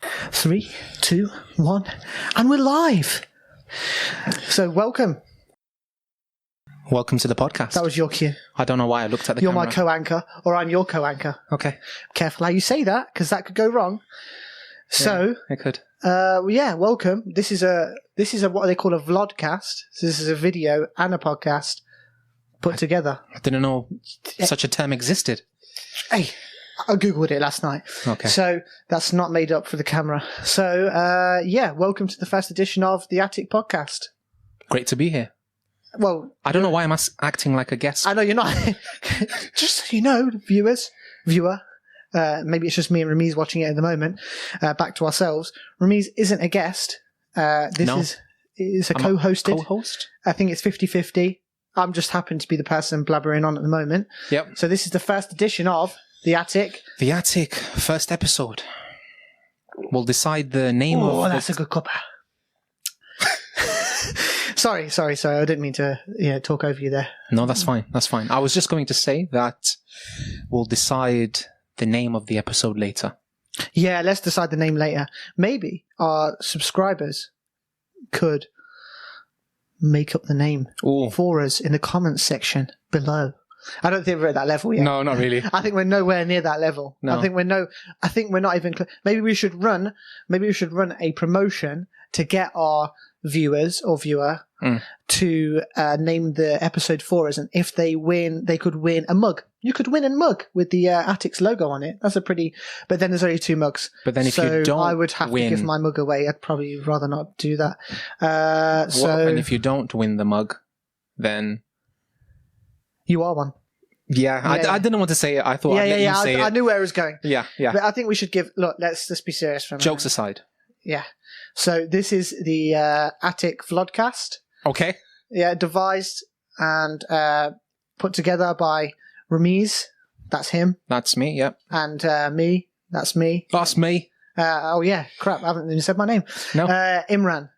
3, 2, 1, and we're live. So welcome. Welcome to the podcast. That was your cue. I don't know why I looked at the You're camera. my co-anchor, or I'm your co-anchor. Okay. Careful how you say that, because that could go wrong. So, yeah, it could. Welcome. This is a what they call a vlogcast. So this is a video and a podcast put together. I didn't know such a term existed. Hey, I googled it last night. Okay. So that's not made up for the camera. So welcome to the first edition of the Attic Podcast. Great to be here. Well, I don't know why I'm acting like a guest. I know you're not. Just so you know, viewer, maybe it's just me and Ramiz watching it at the moment. Back to ourselves. Ramiz isn't a guest. Is a co-hosted. Co-host? I think it's 50-50. I'm just happen to be the person blabbering on at the moment. Yep. So this is the first edition of The Attic. The Attic, first episode. We'll decide the name of... Oh, that's a good copper. Sorry. I didn't mean to talk over you there. No, that's fine. That's fine. I was just going to say that we'll decide the name of the episode later. Yeah, let's decide the name later. Maybe our subscribers could make up the name for us in the comments section below. I don't think we're at that level yet. No, not really. I think we're nowhere near that level. No. I think we're not even. Maybe we should run a promotion to get our viewers or viewer to name the episode for us, and if they win, they could win a mug. You could win a mug with the Attic's logo on it. That's a pretty. But then there's only 2 mugs. But then if you don't, I would have to give my mug away. I'd probably rather not do that. And if you don't win the mug, then you are one. Yeah, I didn't want to say it. I thought I'd let you say it. I knew where it was going. Yeah. But I think we should give... Look, let's just be serious for a minute. Jokes aside. Yeah. So this is the Attic Vlogcast. Okay. Yeah, devised and put together by Ramiz. That's him. That's me, yep. And me. That's me. That's me. Oh, yeah. Crap, I haven't even said my name. No. Imran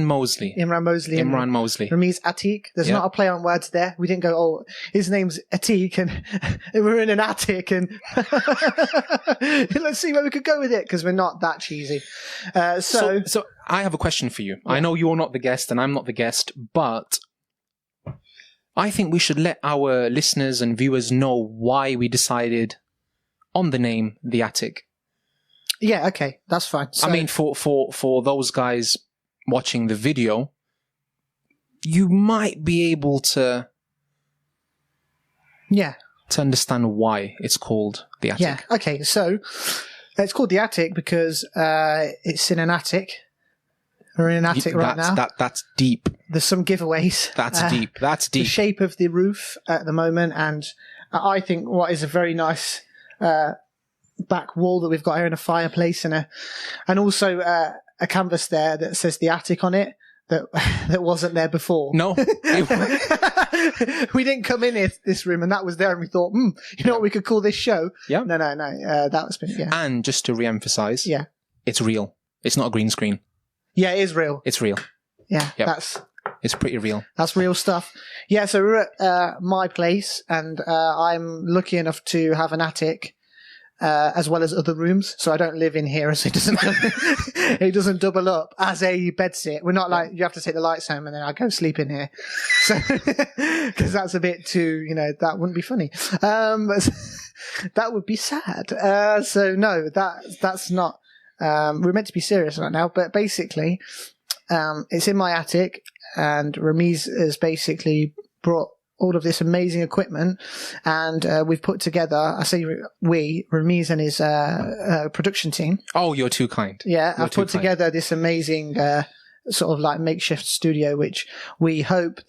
Mosley. Imran Mosley. Ramiz Attic. There's not a play on words there. We didn't go, his name's Attic and we're in an attic and let's see where we could go with it because we're not that cheesy. So I have a question for you. Yeah. I know you're not the guest and I'm not the guest, but I think we should let our listeners and viewers know why we decided on the name The Attic. Yeah, okay, that's fine. So, I mean, for those guys watching the video, you might be able to understand why it's called The Attic. Yeah, okay, so it's called The Attic because it's in an attic. We're in an attic right now. That's deep. There's some giveaways. That's deep. That's deep. The shape of the roof at the moment, and I think what is a very nice... back wall that we've got here in a fireplace and also a canvas there that says The Attic on it that wasn't there before. No. We didn't come in this room and that was there and we thought, you know what we could call this show? Yeah. No. That was been, And just to re-emphasize, it's real. It's not a green screen. Yeah, it is real. It's real. Yeah, yep. It's pretty real. That's real stuff. Yeah, so we're at my place and I'm lucky enough to have an attic. As well as other rooms, so I don't live in here, so it doesn't double up as a bedsit. We're not like you have to take the lights home and then I go sleep in here, so because that's a bit too, that wouldn't be funny. That would be sad. So no, that's not. We're meant to be serious right now, but basically, it's in my attic, and Ramiz has basically brought all of this amazing equipment, and we've put together, I say Ramiz and his production team. Oh, you're too kind. Yeah, I've put together this amazing sort of like makeshift studio, which we hope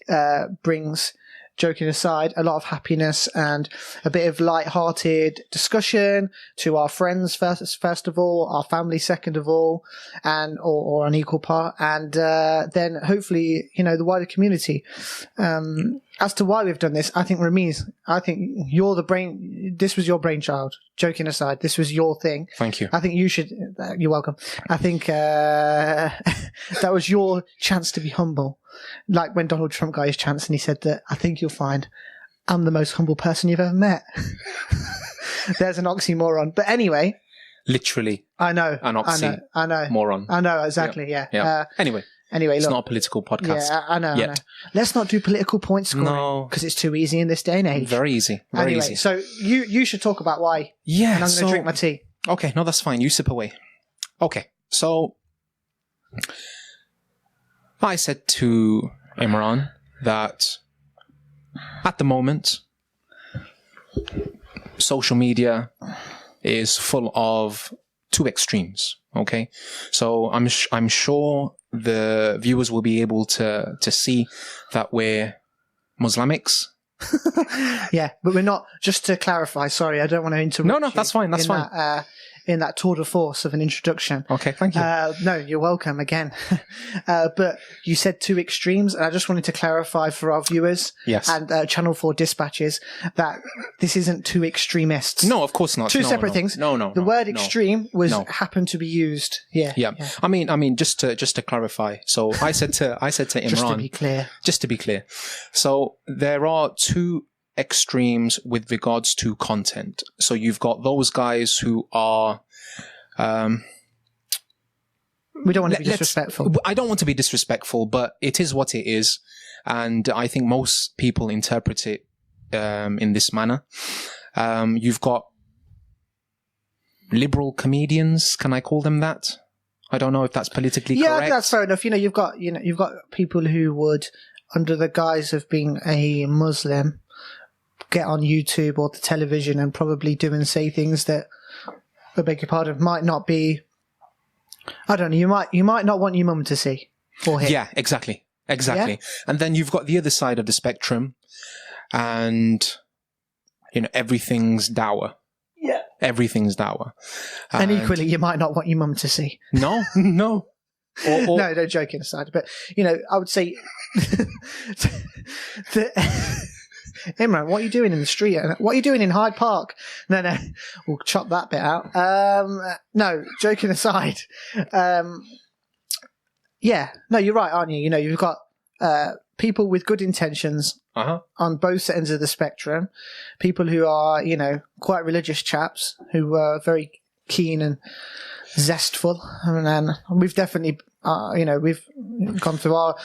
brings, joking aside, a lot of happiness and a bit of light-hearted discussion to our friends first of all, our family second of all, and or an equal part, and then hopefully the wider community. As to why we've done this, I think Ramiz, you're the brain. This was your brainchild. Joking aside, this was your thing. Thank you. I think you should. You're welcome. I think that was your chance to be humble. Like when Donald Trump got his chance and he said that, I think you'll find I'm the most humble person you've ever met. There's an oxymoron. But anyway, literally I know. an oxymoron. I know, exactly, yeah. Anyway, it's not a political podcast. Yeah, I know. Let's not do political point scoring because it's too easy in this day and age. Very easy. Very easy. So you should talk about why. Yeah. And I'm going to drink my tea. Okay, no, that's fine. You sip away. Okay, so I said to Imran that at the moment, social media is full of two extremes. Okay, so I'm sure the viewers will be able to see that we're Muslimics. Yeah, but we're not. Just to clarify, sorry, I don't want to interrupt. No, that's fine. That's fine. In that tour de force of an introduction. Okay, thank you. No, you're welcome again. But you said two extremes, and I just wanted to clarify for our viewers and Channel 4 dispatchers that this isn't two extremists. No, of course not. Two separate things. No. The word extreme happened to be used. Yeah. I mean, just to clarify. So I said to Imran. Just to be clear. So there are two extremes with regards to content. So you've got those guys who are we don't want to be disrespectful. I don't want to be disrespectful, but it is what it is, and I think most people interpret it in this manner. You've got liberal comedians, can I call them that? I don't know if that's politically correct. Yeah, that's fair enough. You've got people who would, under the guise of being a Muslim, get on YouTube or the television and probably do and say things that, I beg your pardon, might not be. I don't know. You might not want your mum to see or hear. Yeah, exactly. Yeah? And then you've got the other side of the spectrum, and everything's dour. Yeah, everything's dour. And equally, you might not want your mum to see. No. No, joking aside, but I would say Imran, what are you doing in the street? What are you doing in Hyde Park? No, we'll chop that bit out. No, joking aside. Yeah, no, you're right, aren't you? You've got people with good intentions on both ends of the spectrum. People who are, quite religious chaps who are very keen and zestful, and we've definitely, we've gone through our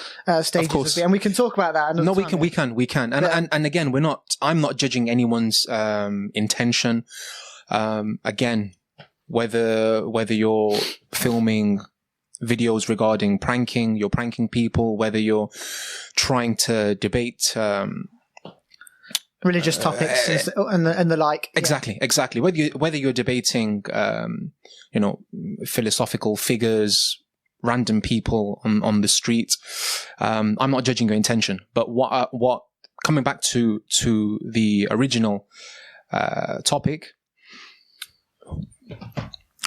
stages, and we can talk about that. No, we can, and again, I'm not judging anyone's intention. Again, whether you're filming videos regarding pranking, you're pranking people, whether you're trying to debate religious topics and the like. Exactly. Whether you're debating, philosophical figures, random people on the street, I'm not judging your intention. But what coming back to the original topic,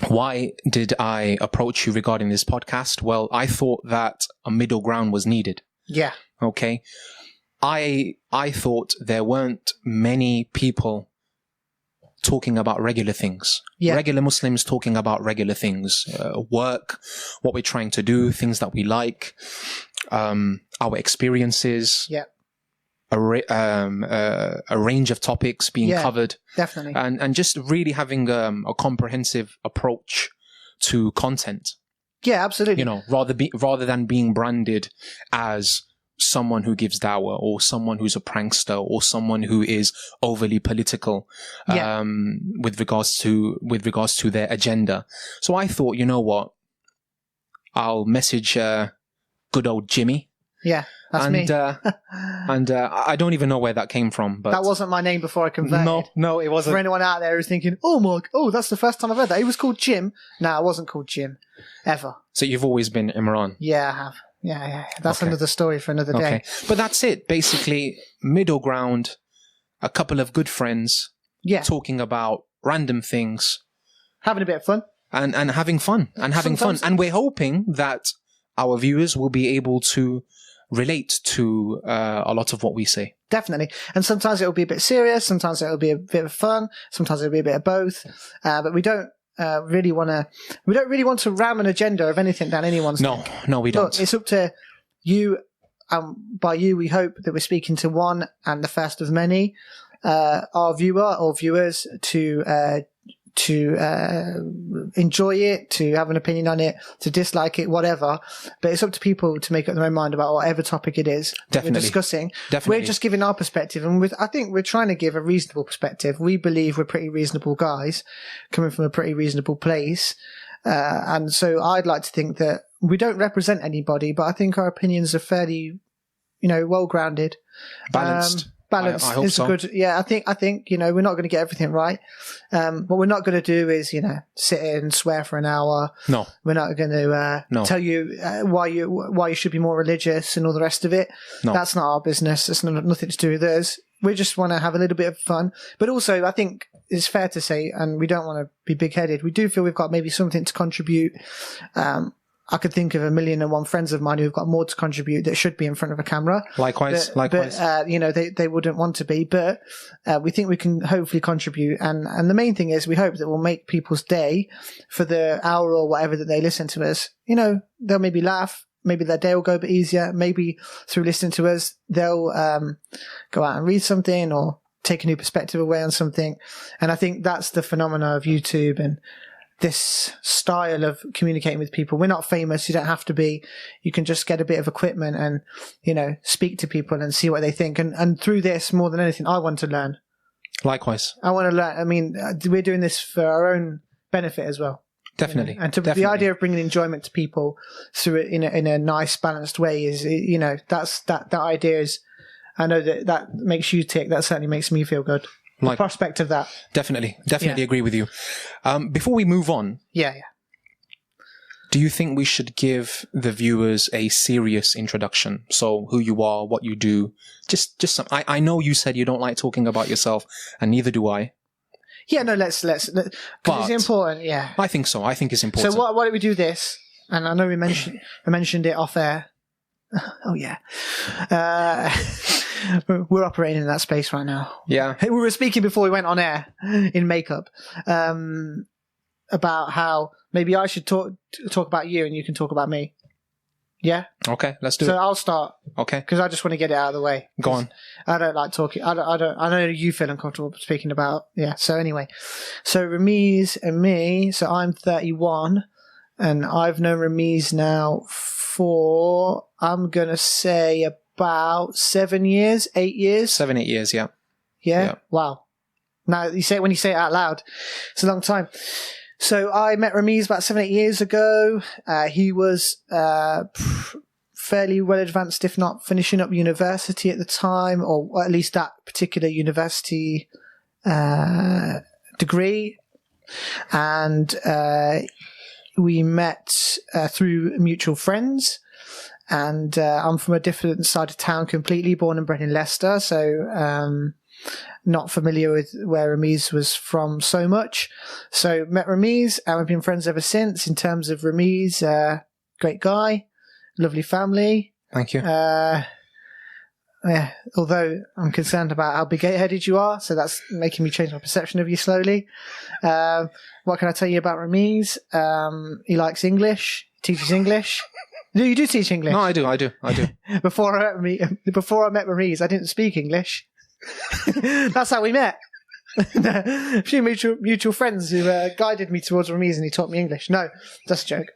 why did I approach you regarding this podcast? Well, I thought that a middle ground was needed. Yeah. Okay. I thought there weren't many people talking about regular things. Yeah. Regular Muslims talking about regular things. Work, what we're trying to do, things that we like, our experiences. Yeah. A range of topics being covered. Definitely. And just really having a comprehensive approach to content. Yeah, absolutely. Rather than being branded as someone who gives dawah, or someone who's a prankster, or someone who is overly political with regards to their agenda. So I thought, you know what, I'll message good old Jimmy. Yeah, that's me. And I don't even know where that came from. But that wasn't my name before I converted. No, it wasn't. For anyone out there who's thinking, that's the first time I've heard that. He was called Jim. No, I wasn't called Jim, ever. So you've always been Imran? Yeah, I have. Yeah. That's another story for another day. But that's it. Basically, middle ground, a couple of good friends talking about random things. Having a bit of fun. And having fun. And we're hoping that our viewers will be able to relate to a lot of what we say. Definitely. And sometimes it'll be a bit serious, sometimes it'll be a bit of fun, sometimes it'll be a bit of both. But we don't really want to ram an agenda of anything down anyone's neck. No, we don't. Look, it's up to you. By you, we hope that we're speaking to one and the first of many, our viewer or viewers, to enjoy it, to have an opinion on it, to dislike it, whatever. But it's up to people to make up their own mind about whatever topic it is that we're discussing. Definitely. We're just giving our perspective, and I think we're trying to give a reasonable perspective. We believe we're pretty reasonable guys, coming from a pretty reasonable place. And so I'd like to think that we don't represent anybody, but I think our opinions are fairly, well-grounded. Balanced. Balanced I hope is so. good. Yeah, I think we're not going to get everything right. What we're not going to do is sit here and swear for an hour. No. We're not going to tell you why you should be more religious and all the rest of it. No. That's not our business. It's nothing to do with us. We just want to have a little bit of fun. But also, I think it's fair to say, and we don't want to be big-headed, we do feel we've got maybe something to contribute. I could think of 1,000,001 friends of mine who've got more to contribute that should be in front of a camera. Likewise. But they wouldn't want to be. But we think we can hopefully contribute. And the main thing is we hope that we'll make people's day for the hour or whatever that they listen to us. They'll maybe laugh. Maybe their day will go a bit easier. Maybe through listening to us, they'll go out and read something or take a new perspective away on something. And I think that's the phenomena of YouTube and this style of communicating with people. We're not famous. You don't have to be. You can just get a bit of equipment and, speak to people and see what they think. And through this, more than anything, I want to learn. Likewise. I want to learn. I mean, we're doing this for our own benefit as well. Definitely. And the idea of bringing enjoyment to people through it in a nice, balanced way is, that idea is, I know that makes you tick. That certainly makes me feel good. The prospect of that. Definitely agree with you. Before we move on. Yeah. Do you think we should give the viewers a serious introduction? So who you are, what you do, just some, I know you said you don't like talking about yourself, and neither do I. Yeah, no, let's, because it's important, yeah. I think so. I think it's important. So why don't we do this? And I know we mentioned it off air. Oh, yeah. We're operating in that space right now. Yeah. We were speaking before we went on air in makeup about how maybe I should talk about you and you can talk about me. Yeah? Okay, let's do it. So I'll start. Okay. Because I just want to get it out of the way. Go on. I don't like talking. I know you feel uncomfortable speaking about. Yeah. So anyway. So Ramiz and me. So I'm 31 and I've known Ramiz now for, I'm going to say about 7 years, 8 years. 7, 8 years. Yeah. Yeah. Wow. Now when you say it out loud, it's a long time. So I met Ramiz about 7, 8 years ago. He was fairly well advanced, if not finishing up university at the time, or at least that particular university degree. And we met through mutual friends. And I'm from a different side of town completely, born and bred in Leicester. So not familiar with where Ramiz was from so much. So met Ramiz and we've been friends ever since. In terms of Ramiz, great guy, lovely family. Thank you. Yeah, although I'm concerned about how big-headed you are, so that's making me change my perception of you slowly. What can I tell you about Ramiz? He likes English, teaches English. No, you do teach English. No, I do. Before I met Ramiz, I didn't speak English. That's how we met. A few mutual friends who guided me towards Ramiz and he taught me English. No, that's a joke.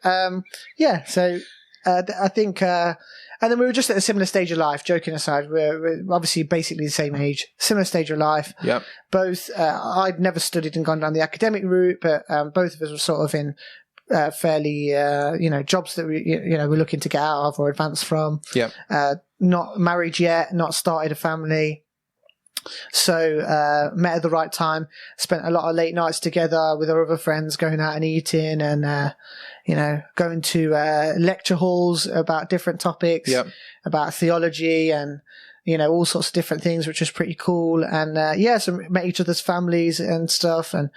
Yeah, so I think... and then we were just at a similar stage of life, joking aside. We're obviously basically the same age, similar stage of life. Yep. Both, I'd never studied and gone down the academic route, but both of us were sort of in fairly, jobs that we're looking to get out of or advance from. Yep. Not married yet, not started a family. So met at the right time, spent a lot of late nights together with our other friends, going out and eating and going to lecture halls about different topics. Yep. About theology and all sorts of different things, which was pretty cool. And so met each other's families and stuff, and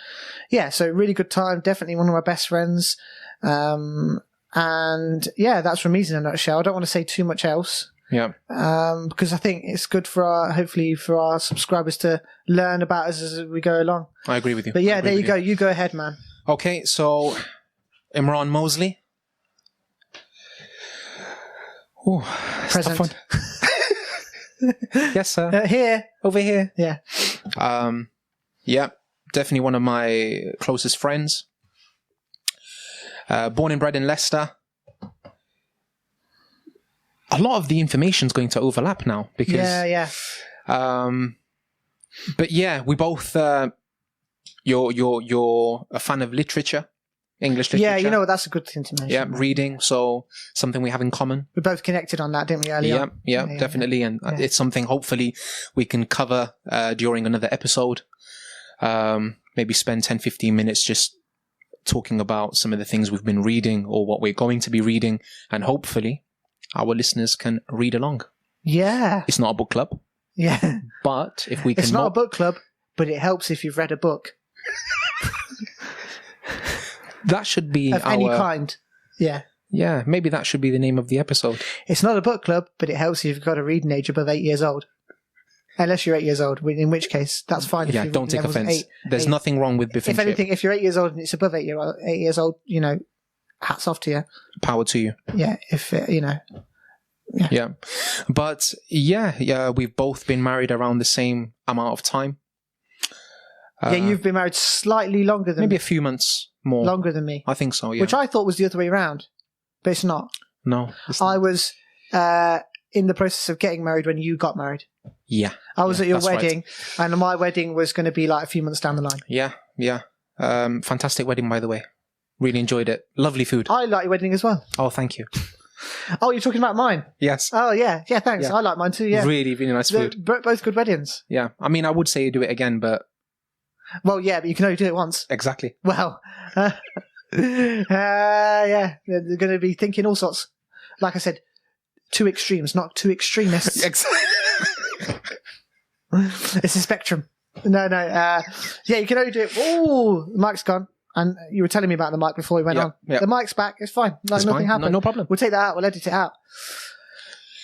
so really good time. Definitely one of my best friends. And that's Ramiz in a nutshell. I don't want to say too much else. Yeah. Because I think it's good hopefully for our subscribers to learn about us as we go along. I agree with you. But there you go. You go ahead, man. Okay, so Imran Mosley. Ooh, Present. Yes, sir. Here. Over here. Yeah. Yeah. definitely one of my closest friends. Born and bred in Leicester. A lot of the information is going to overlap now because Yeah. But yeah, we both you're a fan of literature, English literature. Yeah, you know what? That's a good thing to mention. Yeah, reading. So something we have in common. We both connected on that, didn't we, earlier? Yeah, definitely. And it's something hopefully we can cover during another episode. Maybe spend 10, 15 minutes just talking about some of the things we've been reading or what we're going to be reading. And hopefully our listeners can read along. Yeah. It's not a book club. Yeah. But if we can... It's not a book club, but it helps if you've read a book. That should be of any kind. Yeah. Yeah, maybe that should be the name of the episode. It's not a book club, but it helps if you've got a reading age above 8 years old. Unless you're 8 years old, in which case, that's fine. Yeah, don't take offense. There's nothing wrong with Biff and If anything, if you're 8 years old and it's above 8 years old, you know, hats off to you. Power to you. Yeah, if, you know. Yeah. But, yeah, we've both been married around the same amount of time. Yeah, you've been married slightly longer than maybe me. a few months more. Longer than me. I think so, yeah. Which I thought was the other way around, but it's not. No. I was in the process of getting married when you got married. Yeah. I was at your that's wedding, right. and my wedding was going to be like a few months down the line. Yeah. Fantastic wedding, by the way. Really enjoyed it. Lovely food. I like your wedding as well. Oh, thank you. Oh, you're talking about mine? Yes. Oh, yeah. Yeah, thanks. Yeah. I like mine too, yeah. Really, really nice food. Both good weddings. Yeah. I mean, I would say do it again, but... Well, yeah, but you can only do it once. Exactly. Well, yeah, they're going to be thinking all sorts. Like I said, two extremes, not two extremists. Exactly. It's a spectrum. No. Yeah, you can only do it. Oh, the mic's gone. And you were telling me about the mic before we went on. Yeah. The mic's back. It's fine. Like It's nothing fine. happened. No problem. We'll take that out. We'll edit it out.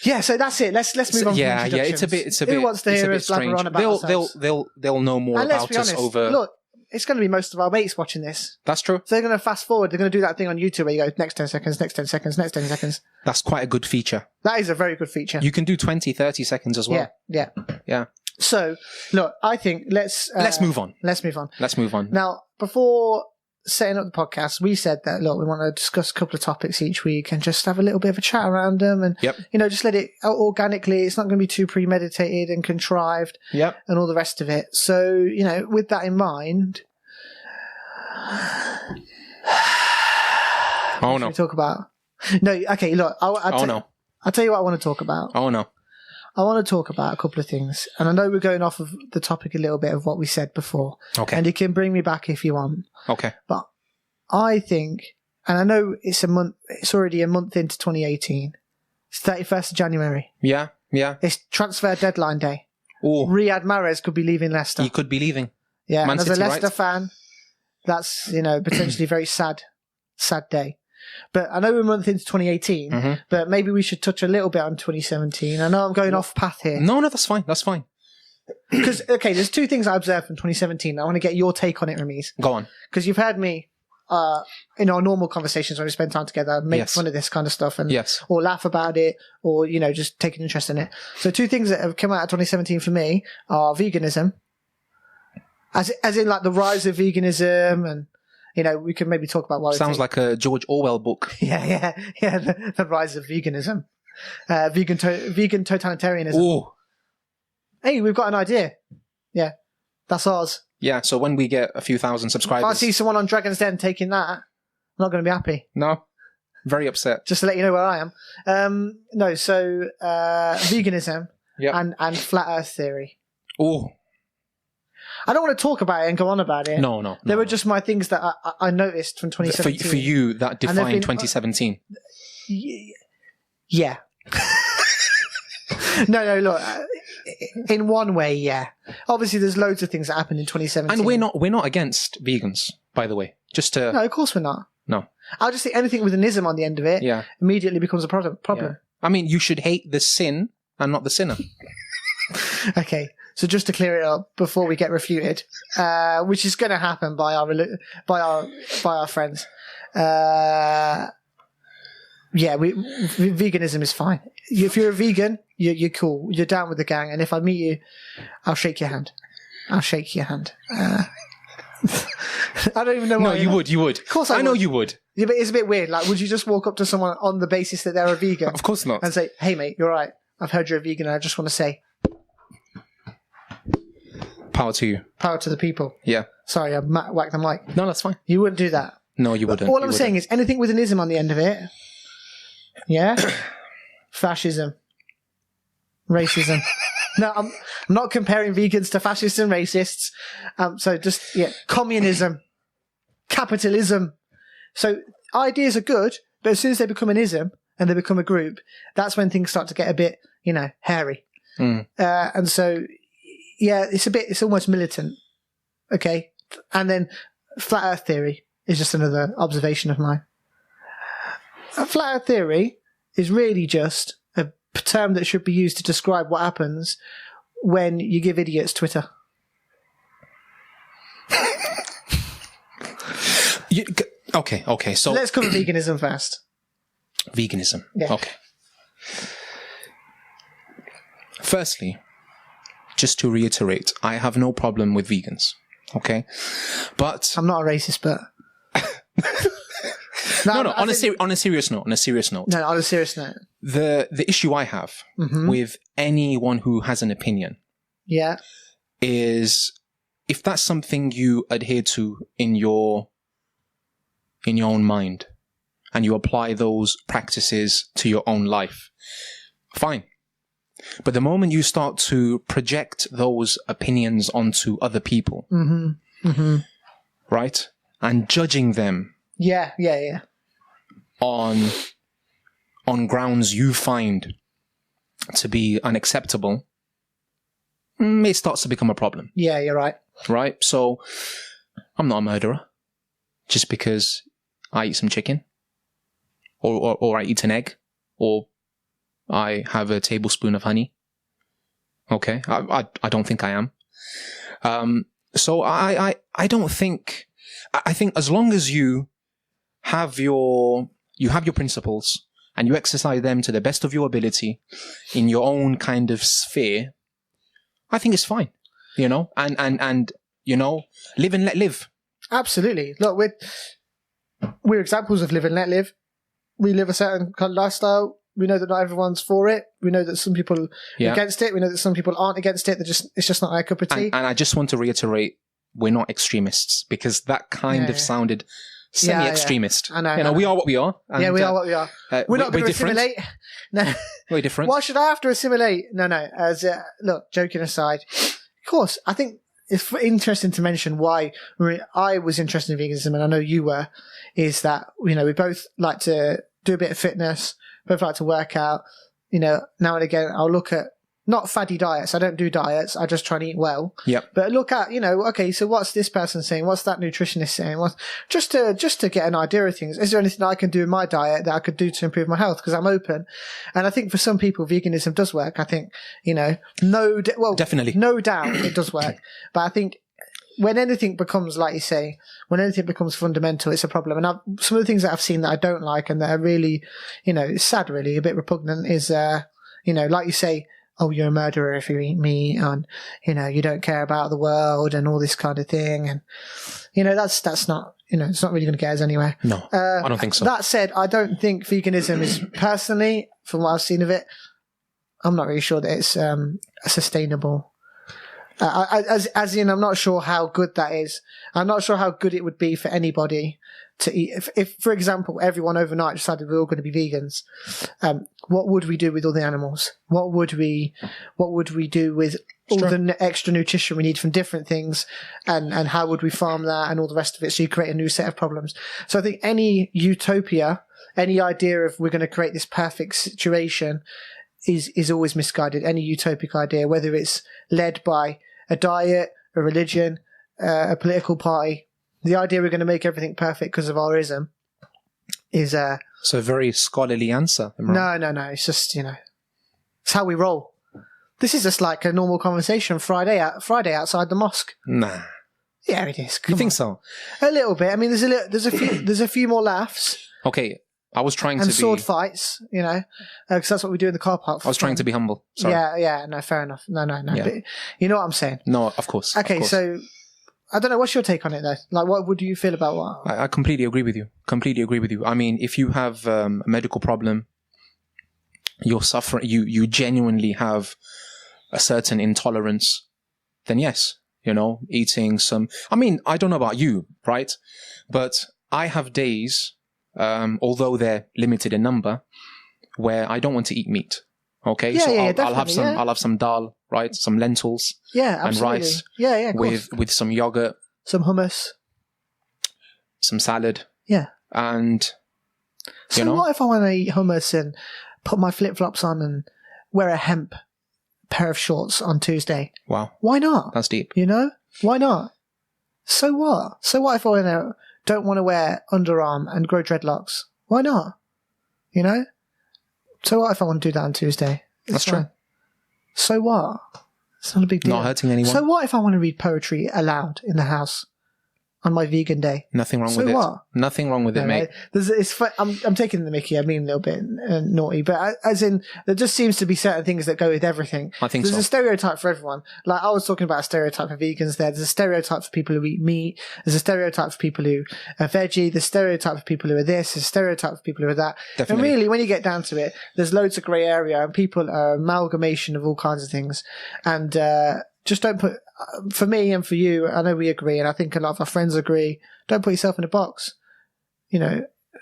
Yeah, so that's it. Let's move on. Yeah, from it's a bit. Who wants to hear us blabber on about ourselves? They'll know more And let's about be us honest, over. look, it's going to be most of our mates watching this. That's true. So they're going to fast forward. They're going to do that thing on YouTube where you go, next 10 seconds, next 10 seconds, next 10 seconds. That's quite a good feature. That is a very good feature. You can do 20, 30 seconds as well. Yeah. So, look, I think let's move on. Let's move on. Now, before setting up the podcast, we said that, look, we want to discuss a couple of topics each week and just have a little bit of a chat around them and, you know, just let it out organically. It's not going to be too premeditated and contrived and all the rest of it. So, you know, with that in mind... Oh, what no. should we talk about? No, okay, look. I'll tell you what I want to talk about. Oh, no. I want to talk about a couple of things. And I know we're going off of the topic a little bit of what we said before. Okay. And you can bring me back if you want. Okay. But I think, and I know it's already a month into 2018. It's 31st of January. Yeah. It's transfer deadline day. Oh. Riyad Mahrez could be leaving Leicester. He could be leaving. Yeah, Man and as City, a Leicester right? fan, that's, you know, potentially a very sad day. But I know we're a month into 2018, but maybe we should touch a little bit on 2017. I know I'm going off path here. No, that's fine. That's fine. Because, okay, there's two things I observed from 2017. I want to get your take on it, Ramiz. Go on. Because you've heard me, in our normal conversations when we spend time together, make fun of this kind of stuff and or laugh about it or, you know, just take an interest in it. So two things that have come out of 2017 for me are veganism, as in like the rise of veganism, and, you know, we can maybe talk about why. Sounds like a George Orwell book. Yeah. The rise of veganism, vegan totalitarianism. Oh. Hey, we've got an idea. Yeah, that's ours. Yeah, so when we get a few thousand subscribers... If I see someone on Dragon's Den taking that, I'm not going to be happy. No. Very upset. Just to let you know where I am. Veganism and flat earth theory. Oh. I don't want to talk about it and go on about it. No. They were just my things that I noticed from 2017. For you, that defined 2017. Yeah. No, look... in one way, yeah. Obviously, there's loads of things that happened in 2017. And we're not against vegans, by the way. Just to... No, of course we're not. No. I'll just say anything with an ism on the end of it immediately becomes a problem. Yeah. I mean, you should hate the sin and not the sinner. Okay, so just to clear it up before we get refuted, which is going to happen by our friends. Veganism is fine. If you're a vegan, you're cool. You're down with the gang. And if I meet you, I'll shake your hand. I don't even know why. No, you would. Of course I know would. you would. Yeah, but it's a bit weird. Like, would you just walk up to someone on the basis that they're a vegan Of course not. and say, "Hey, mate, you're right. I've heard you're a vegan, and I just want to say, Power to you. power to the people." Yeah. Sorry, I whacked the mic. No, that's fine. You wouldn't do that. No, you wouldn't. All I'm saying is anything with an ism on the end of it. Yeah? Fascism. Racism. No, I'm not comparing vegans to fascists and racists. Communism. Capitalism. So ideas are good, but as soon as they become an ism and they become a group, that's when things start to get a bit, hairy. And so, yeah, it's almost militant. Okay? And then flat earth theory is just another observation of mine. A flat earth theory is really just a term that should be used to describe what happens when you give idiots Twitter. Okay. So let's cover veganism first. Veganism. Yeah. Okay. Firstly, just to reiterate, I have no problem with vegans. Okay, but I'm not a racist, but no. On a serious note. No, on a serious note. The issue I have with anyone who has an opinion, is if that's something you adhere to in your own mind, and you apply those practices to your own life, fine. But the moment you start to project those opinions onto other people, right, and judging them, on grounds you find to be unacceptable, it starts to become a problem. Yeah, you're right. Right? So, I'm not a murderer just because I eat some chicken, or I eat an egg, or I have a tablespoon of honey. Okay, I don't think I am. So I don't think. I think as long as you have your principles and you exercise them to the best of your ability in your own kind of sphere, I think it's fine. And live and let live. Absolutely. Look, we're examples of live and let live. We live a certain kind of lifestyle. We know that not everyone's for it. We know that some people are against it. We know that some people aren't against it. It's just not their cup of tea. And I just want to reiterate, we're not extremists, because that kind of sounded semi-extremist. I know. We are what we are. And, we are what we are. We're not going to assimilate. No. We're different. Why should I have to assimilate? No. Look, joking aside, of course, I think it's interesting to mention why I was interested in veganism, and I know you were, is that, we both like to do a bit of fitness, both like to work out. Now and again, I'll look at, not faddy diets. I don't do diets. I just try and eat well. Yep. But look at, okay, so what's this person saying? What's that nutritionist saying? Just to get an idea of things. Is there anything that I can do in my diet that I could do to improve my health? Because I'm open. And I think for some people, veganism does work. I think, definitely, no doubt it does work. But I think when anything becomes, like you say, when anything becomes fundamental, it's a problem. And some of the things that I've seen that I don't like and that are really, it's sad, really, a bit repugnant is, like you say, oh, you're a murderer if you eat meat, and, you don't care about the world and all this kind of thing. And, that's not, it's not really going to get us anywhere. No, I don't think so. That said, I don't think veganism is, personally, from what I've seen of it, I'm not really sure that it's sustainable. As in, I'm not sure how good that is. I'm not sure how good it would be for anybody to eat. If, for example, everyone overnight decided we're all going to be vegans, what would we do with all the animals? What would we do with all the extra nutrition we need from different things? And how would we farm that and all the rest of it? So you create a new set of problems. So I think any utopia, any idea of we're going to create this perfect situation is always misguided. Any utopic idea, whether it's led by a diet, a religion, a political party, the idea we're going to make everything perfect because of our ism is it's a very scholarly answer. No. It's just, it's how we roll. This is just like a normal conversation Friday outside the mosque. Nah. Yeah, it is. You think so? A little bit. I mean, there's a few more laughs. Okay, I was trying and to sword be... fights, because that's what we do in the car park. I was trying to be humble. Sorry. Yeah, no, fair enough. No. Yeah. But you know what I'm saying? No, of course. Okay, of course. so I don't know. What's your take on it, though? Like, what would you feel about what? I completely agree with you. Completely agree with you. I mean, if you have a medical problem, you're suffering, you genuinely have a certain intolerance, then yes, eating some... I mean, I don't know about you, right? But I have days, although they're limited in number, where I don't want to eat meat. Okay, Yeah, so yeah, I'll have some. yeah. I'll have some dal, right? Some lentils, Yeah, and absolutely. rice. Yeah, of course. with some yogurt, Some hummus. some salad, Yeah. and So what if I want to eat hummus and put my flip-flops on and wear a hemp pair of shorts on Tuesday? wow, Why not? that's deep. Why not? So what? So what if I don't want to wear underarm and grow dreadlocks? Why not? So what if I want to do that on Tuesday? That's fine. true. So what? It's not a big deal. Not hurting anyone. So what if I want to read poetry aloud in the house on my vegan day? Nothing wrong So with it. what? Nothing wrong with it, mate. I'm taking the mickey. I mean a little bit naughty, but as in there just seems to be certain things that go with everything. I think There's so. a stereotype for everyone. Like I was talking about a stereotype for vegans there. There's a stereotype for people who eat meat. There's a stereotype for people who are veggie. There's a stereotype for people who are this. There's a stereotype for people who are that. Definitely. And really, when you get down to it, there's loads of grey area and people are amalgamation of all kinds of things. And just don't put, for me and for you, I know we agree, and I think a lot of our friends agree, don't put yourself in a box.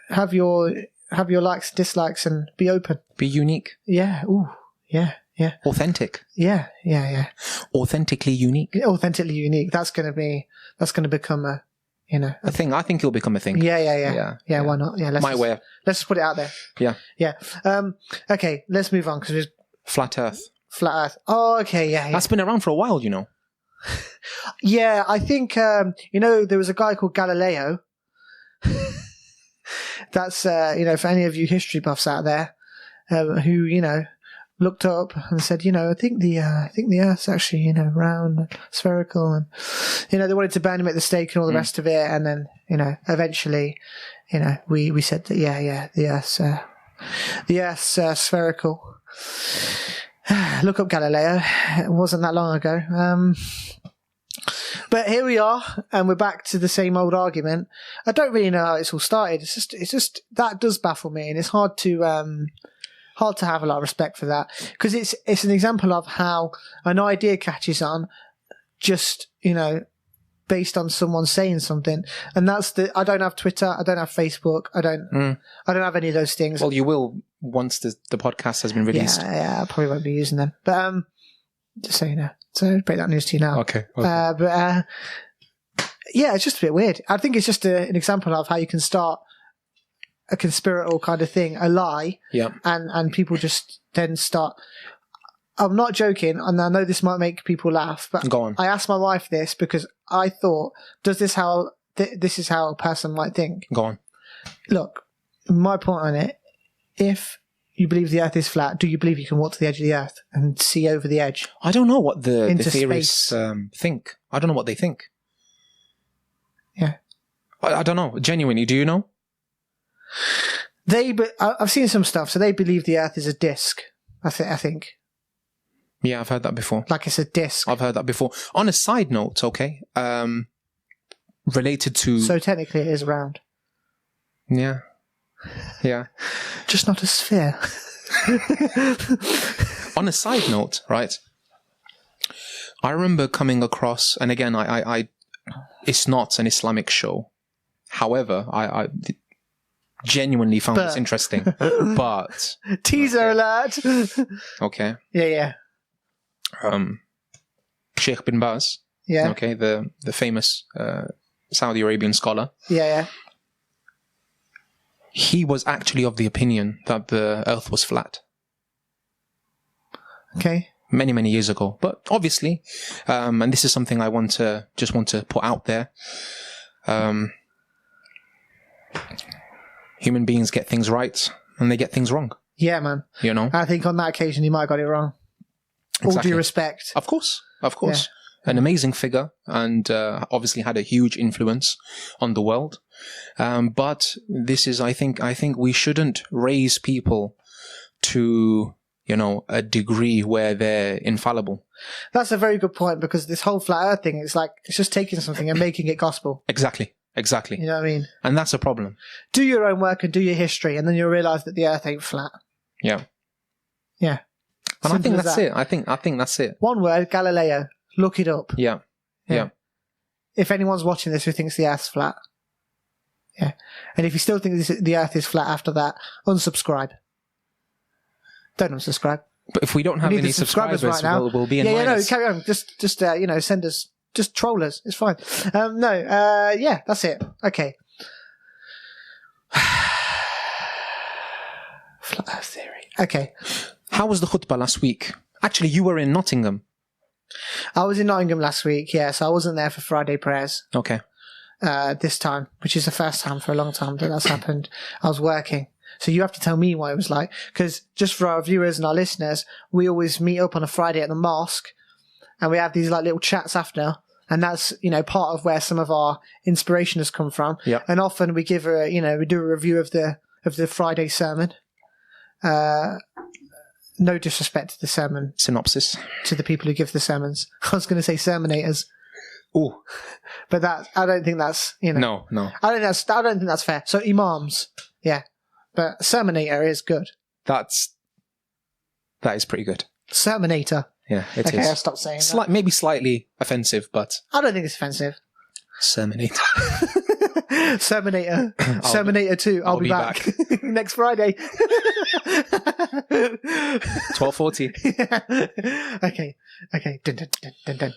Have your likes, dislikes, and be open. Be unique. Yeah. Ooh. Yeah. Yeah. Authentic. Yeah. Yeah. Yeah. Authentically unique. Authentically unique. That's going to become a thing. I think it'll become a thing. Yeah. Why not? Yeah. Let's just put it out there. Yeah. Yeah. Okay. Let's move on because Flat Earth. Flat Earth. Oh, okay. Yeah. That's been around for a while, Yeah, I think, there was a guy called Galileo. That's, for any of you history buffs out there, who, looked up and said, I think the Earth's actually, round, spherical, and, they wanted to burn him at the stake and all the rest of it. And then, eventually, we said that, the Earth's spherical. Look up Galileo. It wasn't that long ago. But here we are, and we're back to the same old argument. I don't really know how it's all started. It's just that does baffle me, and it's hard to have a lot of respect for that, because it's an example of how an idea catches on, just based on someone saying something. And I don't have Twitter, I don't have Facebook, I don't have any of those things. Well, you will once the podcast has been released. Yeah, I probably won't be using them. But just so you know. So break that news to you now. Okay. Yeah, it's just a bit weird. I think it's just an example of how you can start a conspiratorial kind of thing, a lie, and people just then start. I'm not joking, and I know this might make people laugh, but Go on. I asked my wife this because I thought, this is how a person might think. Go on. Look, my point on it, if you believe the Earth is flat, do you believe you can walk to the edge of the Earth and see over the edge? I don't know what the Into theorists think. I don't know what they think. Yeah. I don't know. Genuinely, do you know? I've seen some stuff, so they believe the Earth is a disc, I think. Yeah, I've heard that before. Like it's a disc. I've heard that before. On a side note, okay, related to... So technically it is round. Yeah. Just not a sphere. On a side note, right, I remember coming across, and again, I it's not an Islamic show. However, I genuinely found this interesting. But... Teaser alert! Okay. Yeah. Sheikh bin Baz, Yeah. okay, the famous Saudi Arabian scholar. Yeah. He was actually of the opinion that the Earth was flat. Okay. Many, many years ago. But obviously, and this is something I want to put out there, human beings get things right and they get things wrong. Yeah, man. I think on that occasion he might have got it wrong. Exactly. All due respect. Of course. Yeah. An amazing figure, and obviously had a huge influence on the world. But this is, I think we shouldn't raise people to, a degree where they're infallible. That's a very good point, because this whole flat earth thing, it's like, it's just taking something and making it gospel. Exactly. You know what I mean? And that's a problem. Do your own work and do your history, and then you'll realise that the earth ain't flat. Yeah. Yeah. And I think Simple as that's that. it. I think that's it. One word, Galileo. Look it up. Yeah. Yeah. If anyone's watching this who thinks the earth's flat. Yeah. And if you still think the earth is flat after that, unsubscribe. Don't unsubscribe. But if we don't have We need any the subscribers subscribers, right now. we'll be in Yeah, no, minus. carry on. Just send us, just troll us. It's fine. Yeah, that's it. Okay. Flat earth theory. Okay. How was the khutbah last week? Actually, you were in Nottingham. I was in Nottingham last week, so I wasn't there for Friday prayers Okay. this time, which is the first time for a long time that that's happened. I was working. So you have to tell me what it was like, because just for our viewers and our listeners, we always meet up on a Friday at the mosque, and we have these like little chats after, and that's, part of where some of our inspiration has come from. Yeah. And often we give we do a review of the Friday sermon. No disrespect to the sermon, Synopsis. to the people who give the sermons. I was going to say sermonators, Oh. but I don't think that's, No. I don't think that's fair. So imams, yeah. But sermonator is good. That is pretty good. Sermonator. Yeah, it is. Okay, I'll stop saying that. Maybe slightly offensive, but I don't think it's offensive. sermonate. Sermonator. Sermonator 2. I'll be back. Next Friday. 12:40. Okay. Dun, dun, dun, dun, dun.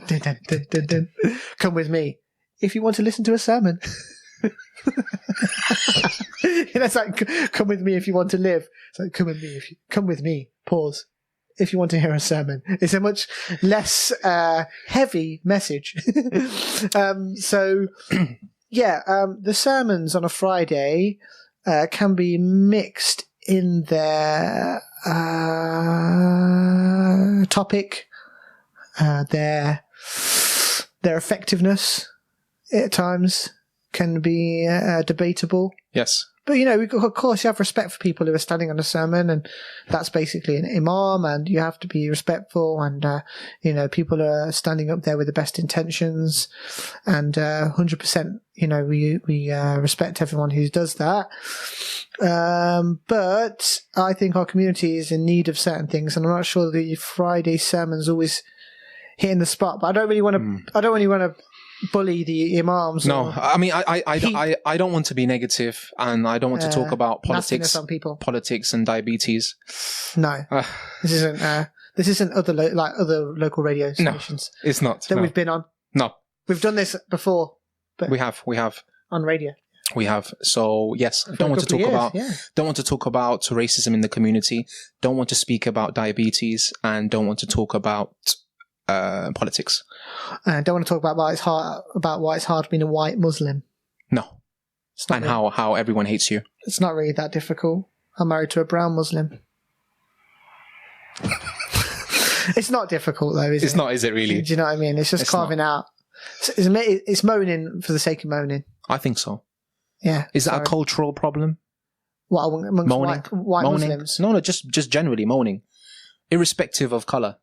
Dun, dun, dun, dun, dun. Come with me if you want to listen to a sermon. It's like, come with me if you want to live. It's like, come with me. Pause. If you want to hear a sermon. It's a much less heavy message. The sermons on a Friday can be mixed in their topic, their effectiveness at times can be debatable. Yes. But, of course, you have respect for people who are standing on a sermon, and that's basically an imam, and you have to be respectful, and, people are standing up there with the best intentions, and 100%, we respect everyone who does that. But I think our community is in need of certain things, and I'm not sure the Friday sermon's always hitting the spot, but I don't really want to bully the imams. No, I mean, I don't want to be negative, and I don't want to talk about politics and diabetes. No, this isn't other local radio stations. No, it's not that we've been on. No, we've done this before. But we have on radio. We have. So yes, don't want to talk about racism in the community. Don't want to speak about diabetes, and don't want to talk about politics. Don't want to talk about why it's hard being a white Muslim. No. And really, how everyone hates you. It's not really that difficult. I'm married to a brown Muslim. It's not difficult though, is it? It's not, is it really? Do you know what I mean? It's just carving out. It's moaning for the sake of moaning. I think so. Yeah. Is that a cultural problem? What, amongst white Muslims? No, just generally moaning. Irrespective of colour.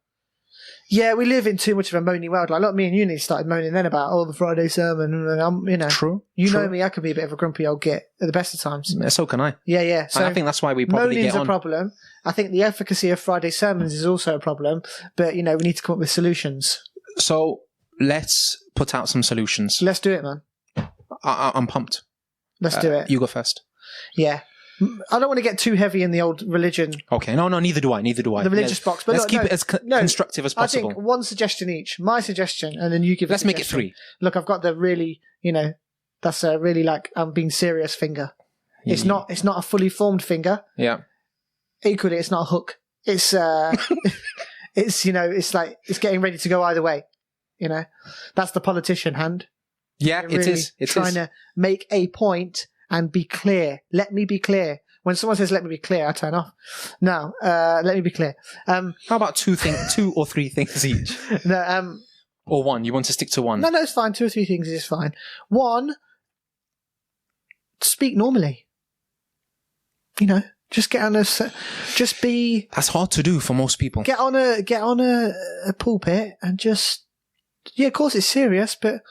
Yeah, we live in too much of a moaning world. Like, look, me and you started moaning then about the Friday sermon, and I'm, True. Know me, I could be a bit of a grumpy old git at the best of times. So can I. Yeah. So and I think that's why we probably moaning's get on. a problem. I think the efficacy of Friday sermons is also a problem, but we need to come up with solutions. So let's put out some solutions. Let's do it, man. I'm pumped. Let's do it. You go first. Yeah. I don't want to get too heavy in the old religion. Okay, no, neither do I. The religious box. But let's keep it as constructive as possible. I think one suggestion each. My suggestion, and then you give. Let's make it 3. Look, I've got the really, that's a really I'm being serious finger. Yeah. It's not a fully formed finger. Yeah. Equally, it's not a hook. It's it's like it's getting ready to go either way. That's the politician hand. Yeah, really it is. It's trying to make a point and be clear. Let me be clear. When someone says "let me be clear," I turn off. No, let me be clear. How about 2 or 3 things each? No, or 1. You want to stick to 1? No, it's fine. 2 or 3 things is fine. 1, speak normally. Just get on just be. That's hard to do for most people. Get on a pulpit and just. Yeah, of course it's serious, but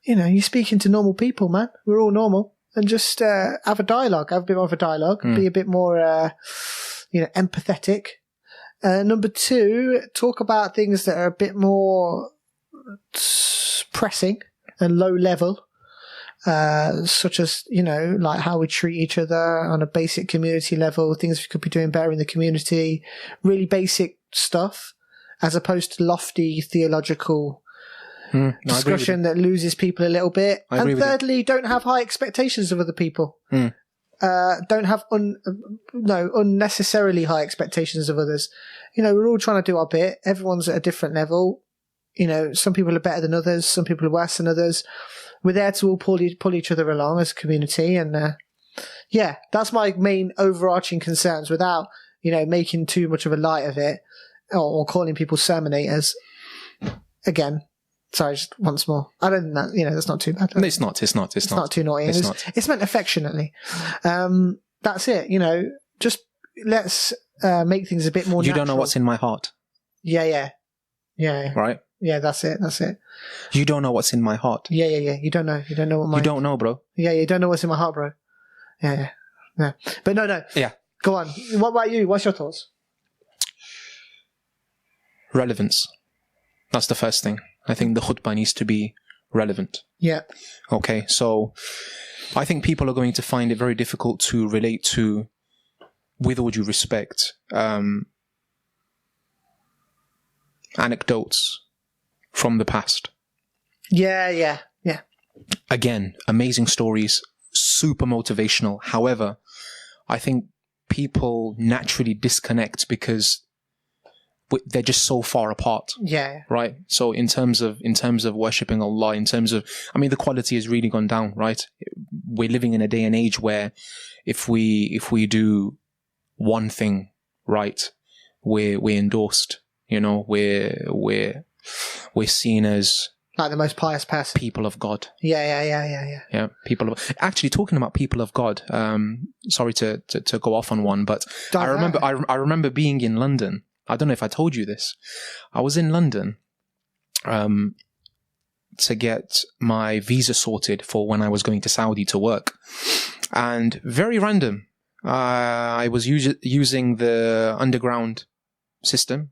you're speaking to normal people, man. We're all normal, and just have a dialogue. Have a bit more of a dialogue. Be a bit more, empathetic. Number 2, talk about things that are a bit more pressing and low level, such as, like how we treat each other on a basic community level, things we could be doing better in the community, really basic stuff, as opposed to lofty theological discussion that loses people a little bit. And thirdly, don't have high expectations of other people. Don't have unnecessarily high expectations of others. We're all trying to do our bit. Everyone's at a different level. Some people are better than others. Some people are worse than others. We're there to all pull each other along as a community. And that's my main overarching concerns, without making too much of a light of it or calling people sermonators. Again, sorry, just once more. I don't think that, that's not too bad. It's not too naughty. It's meant affectionately. That's it, just let's make things a bit more natural. You don't know what's in my heart. Yeah. Right? Yeah, that's it. You don't know what's in my heart. Yeah. You don't know. You don't know what my... You don't know, bro. Yeah, you don't know what's in my heart, bro. Yeah. But no. Yeah. Go on. What about you? What's your thoughts? Relevance. That's the first thing. I think the khutbah needs to be relevant. Yeah. Okay, so I think people are going to find it very difficult to relate to, with all due respect, anecdotes from the past. Yeah. Again, amazing stories, super motivational. However, I think people naturally disconnect because they're just so far apart. Yeah. Right. So in terms of worshipping Allah, the quality has really gone down. Right. We're living in a day and age where if we do one thing right, we're endorsed. We're seen as like the most pious person. People of God. Yeah. Yeah. Actually, talking about people of God. Sorry to go off on one, but I remember being in London. I don't know if I told you this. I was in London to get my visa sorted for when I was going to Saudi to work. And very random, I was using the underground system,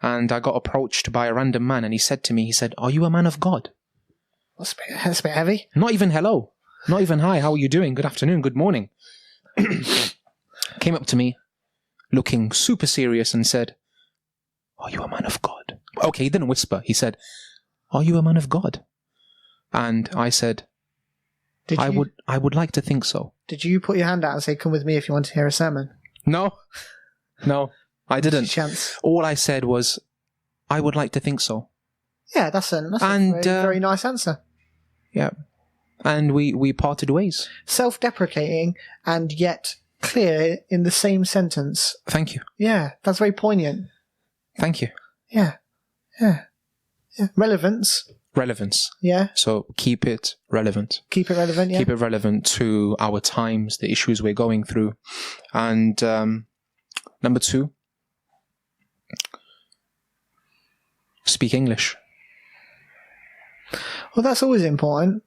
and I got approached by a random man, and he said, "Are you a man of God?" That's a bit heavy. Not even hello. Not even hi, how are you doing? Good afternoon, good morning. Came up to me, looking super serious, and said, "Are you a man of God?" Okay, he didn't whisper. He said, "Are you a man of God?" And I said, I would like to think so. Did you put your hand out and say, "Come with me if you want to hear a sermon"? No, I didn't. Chance. All I said was, "I would like to think so." Yeah, that's a very nice answer. Yeah. And we parted ways. Self-deprecating and yet clear in the same sentence. Thank you. Yeah, that's very poignant. Thank you. Yeah. Relevance. Yeah. So keep it relevant. Keep it relevant, yeah. Keep it relevant to our times, the issues we're going through. And number 2, speak English. Well, that's always important.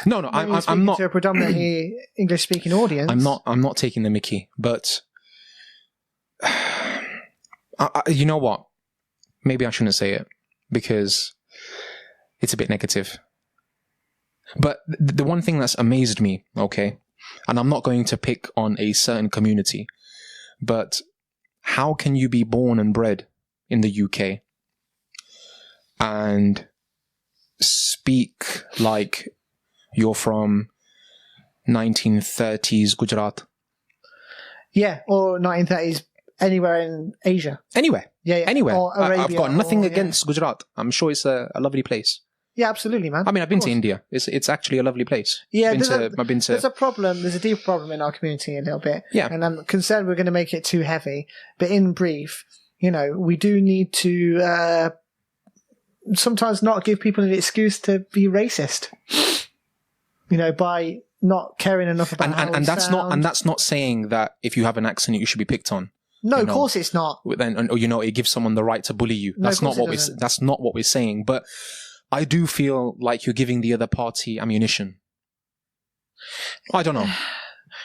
No, I'm not to a predominantly English-speaking audience. I'm not taking the mickey, but you know what? Maybe I shouldn't say it because it's a bit negative. But the one thing that's amazed me, okay, and I'm not going to pick on a certain community, but how can you be born and bred in the UK and speak like you're from 1930s Gujarat? Yeah, or 1930s anywhere in Asia. Anywhere. Yeah. Anywhere. Or Arabia, I've got nothing against Gujarat. I'm sure it's a lovely place. Yeah, absolutely, man. I've been to India. It's actually a lovely place. Yeah, I've been to... There's a problem. There's a deep problem in our community a little bit. Yeah. And I'm concerned we're going to make it too heavy. But in brief, we do need to sometimes not give people an excuse to be racist. by not caring enough about how we sound. That's not saying that if you have an accent you should be picked on. No, of course it's not. Then, or it gives someone the right to bully you. No, That's not what we're saying. But I do feel like you're giving the other party ammunition. I don't know.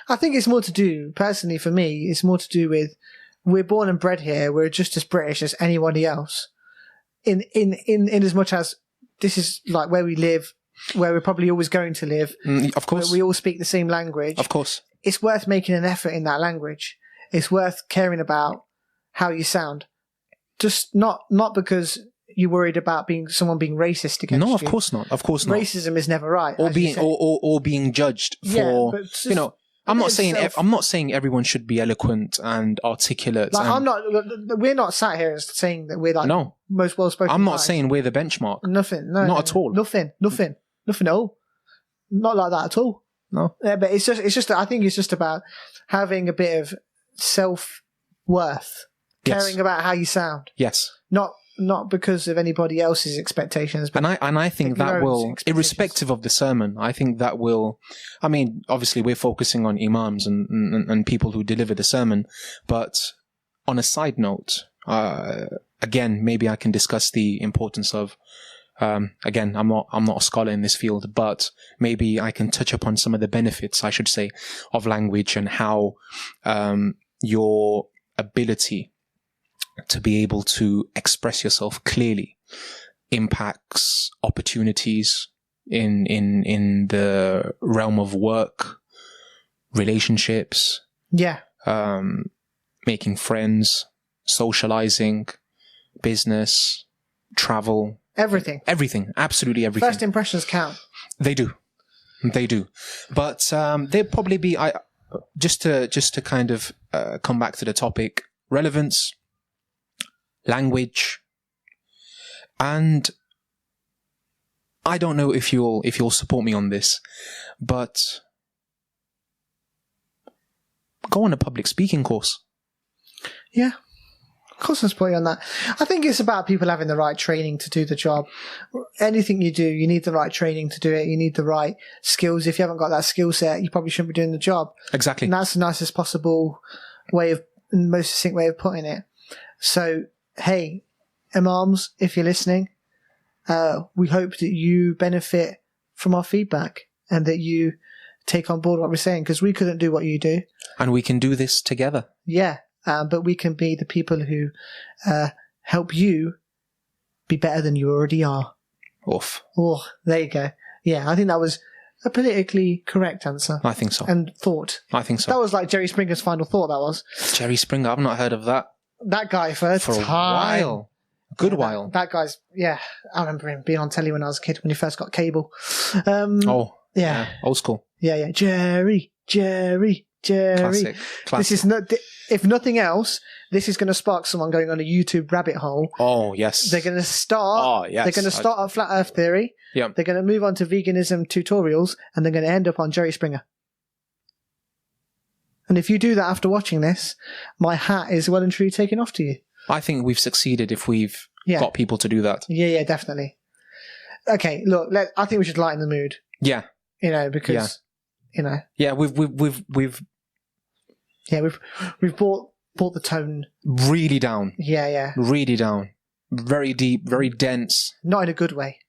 I think it's more to do, personally for me, it's more to do with we're born and bred here. We're just as British as anybody else. In as much as this is like where we live, where we're probably always going to live. Of course. We all speak the same language. Of course. It's worth making an effort in that language. It's worth caring about how you sound. Just not because you're worried about someone being racist against you. No, of course not. Of course not. Racism is never right. Or being judged for, I'm not saying everyone should be eloquent and articulate. Like, we're not sat here saying that we're like most well-spoken. I'm not saying we're the benchmark. Nothing. No, not at all. Nothing at all. Not like that at all. No. Yeah, but it's just, I think it's just about having a bit of self-worth. Caring about how you sound. Yes. Not because of anybody else's expectations. But and I think that will, irrespective of the sermon, I think that will, I mean, obviously we're focusing on imams and people who deliver the sermon, but on a side note, again, maybe I can discuss the importance of, again, I'm not a scholar in this field, but maybe I can touch upon some of the benefits, I should say, of language and how your ability to be able to express yourself clearly impacts opportunities in the realm of work, relationships, making friends, socializing, business, travel, everything, absolutely everything. First impressions count. They do, but there'd probably be just to kind of come back to the topic, relevance, language, and I don't know if you'll support me on this, but go on a public speaking course. Yeah, of course I'm supporting on that. I think it's about people having the right training to do the job. Anything you do, you need the right training to do it. You need the right skills. If you haven't got that skill set, you probably shouldn't be doing the job. Exactly. And that's the nicest possible most succinct way of putting it. So, hey, imams, if you're listening, we hope that you benefit from our feedback and that you take on board what we're saying, because we couldn't do what you do. And we can do this together. Yeah, but we can be the people who help you be better than you already are. Oof. Oh, there you go. Yeah, I think that was a politically correct answer. I think so. And thought. I think so. That was like Jerry Springer's final thought, that was. Jerry Springer, I've not heard of that. That guy for a while. Good while. That guy's, I remember him being on telly when I was a kid, when he first got cable. Yeah. Old school. Yeah. Jerry. Classic. This is not, if nothing else, this is going to spark someone going on a YouTube rabbit hole. Oh, yes. They're going to start. They're going to start at Flat Earth Theory. Yeah. They're going to move on to veganism tutorials, and they're going to end up on Jerry Springer. And if you do that after watching this, my hat is well and truly taken off to you. I think we've succeeded if we've got people to do that. Yeah, definitely. Okay, look, I think we should lighten the mood. Yeah. Because, Yeah, we've brought the tone really down. Yeah. Really down. Very deep, very dense. Not in a good way.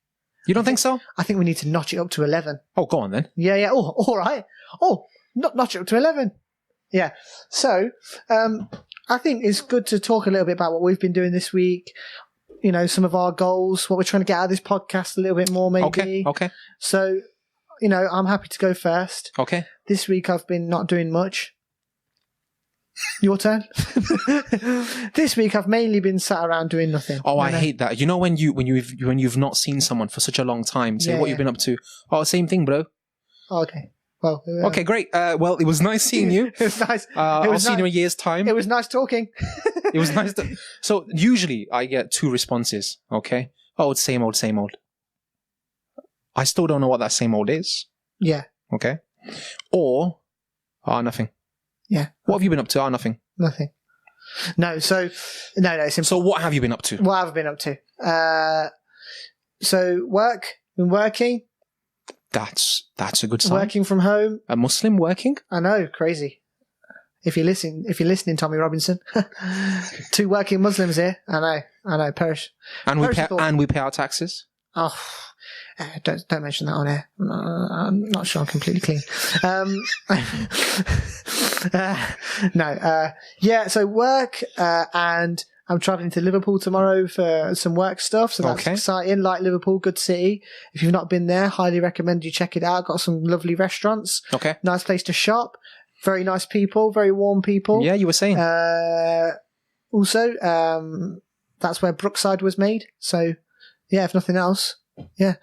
You don't think so? I think we need to notch it up to 11. Oh, go on then. Yeah. Oh, all right. Oh, notch it up to 11. Yeah. So, I think it's good to talk a little bit about what we've been doing this week. Some of our goals, what we're trying to get out of this podcast a little bit more, maybe. Okay. So, I'm happy to go first. Okay. This week I've been not doing much. Your turn. This week I've mainly been sat around doing nothing. Oh, I hate that. When you've not seen someone for such a long time, say what you've been up to. Oh, same thing, bro. Okay. Well. Okay, great. Well, it was nice seeing you. It was nice. I'll see you in a year's time. It was nice talking. It was nice. So usually I get two responses. Okay. Oh, it's same old, same old. I still don't know what that same old is. Yeah. Okay. Or, nothing. Yeah. What have you been up to? Nothing. Nothing. No, it's simple. So what have you been up to? What have I been up to? So been working. That's a good sign. Working from home. A Muslim working? I know, crazy. If you're listening, Tommy Robinson, 2 working Muslims here. I know, perish. And we pay our taxes. Oh, don't mention that on air. I'm not sure I'm completely clean. So work, and I'm travelling to Liverpool tomorrow for some work stuff, so that's exciting. Like Liverpool, good city. If you've not been there, highly recommend you check it out. Got some lovely restaurants. Okay. Nice place to shop. Very nice people, very warm people. Yeah, you were saying. Also, that's where Brookside was made. So, yeah, if nothing else, yeah.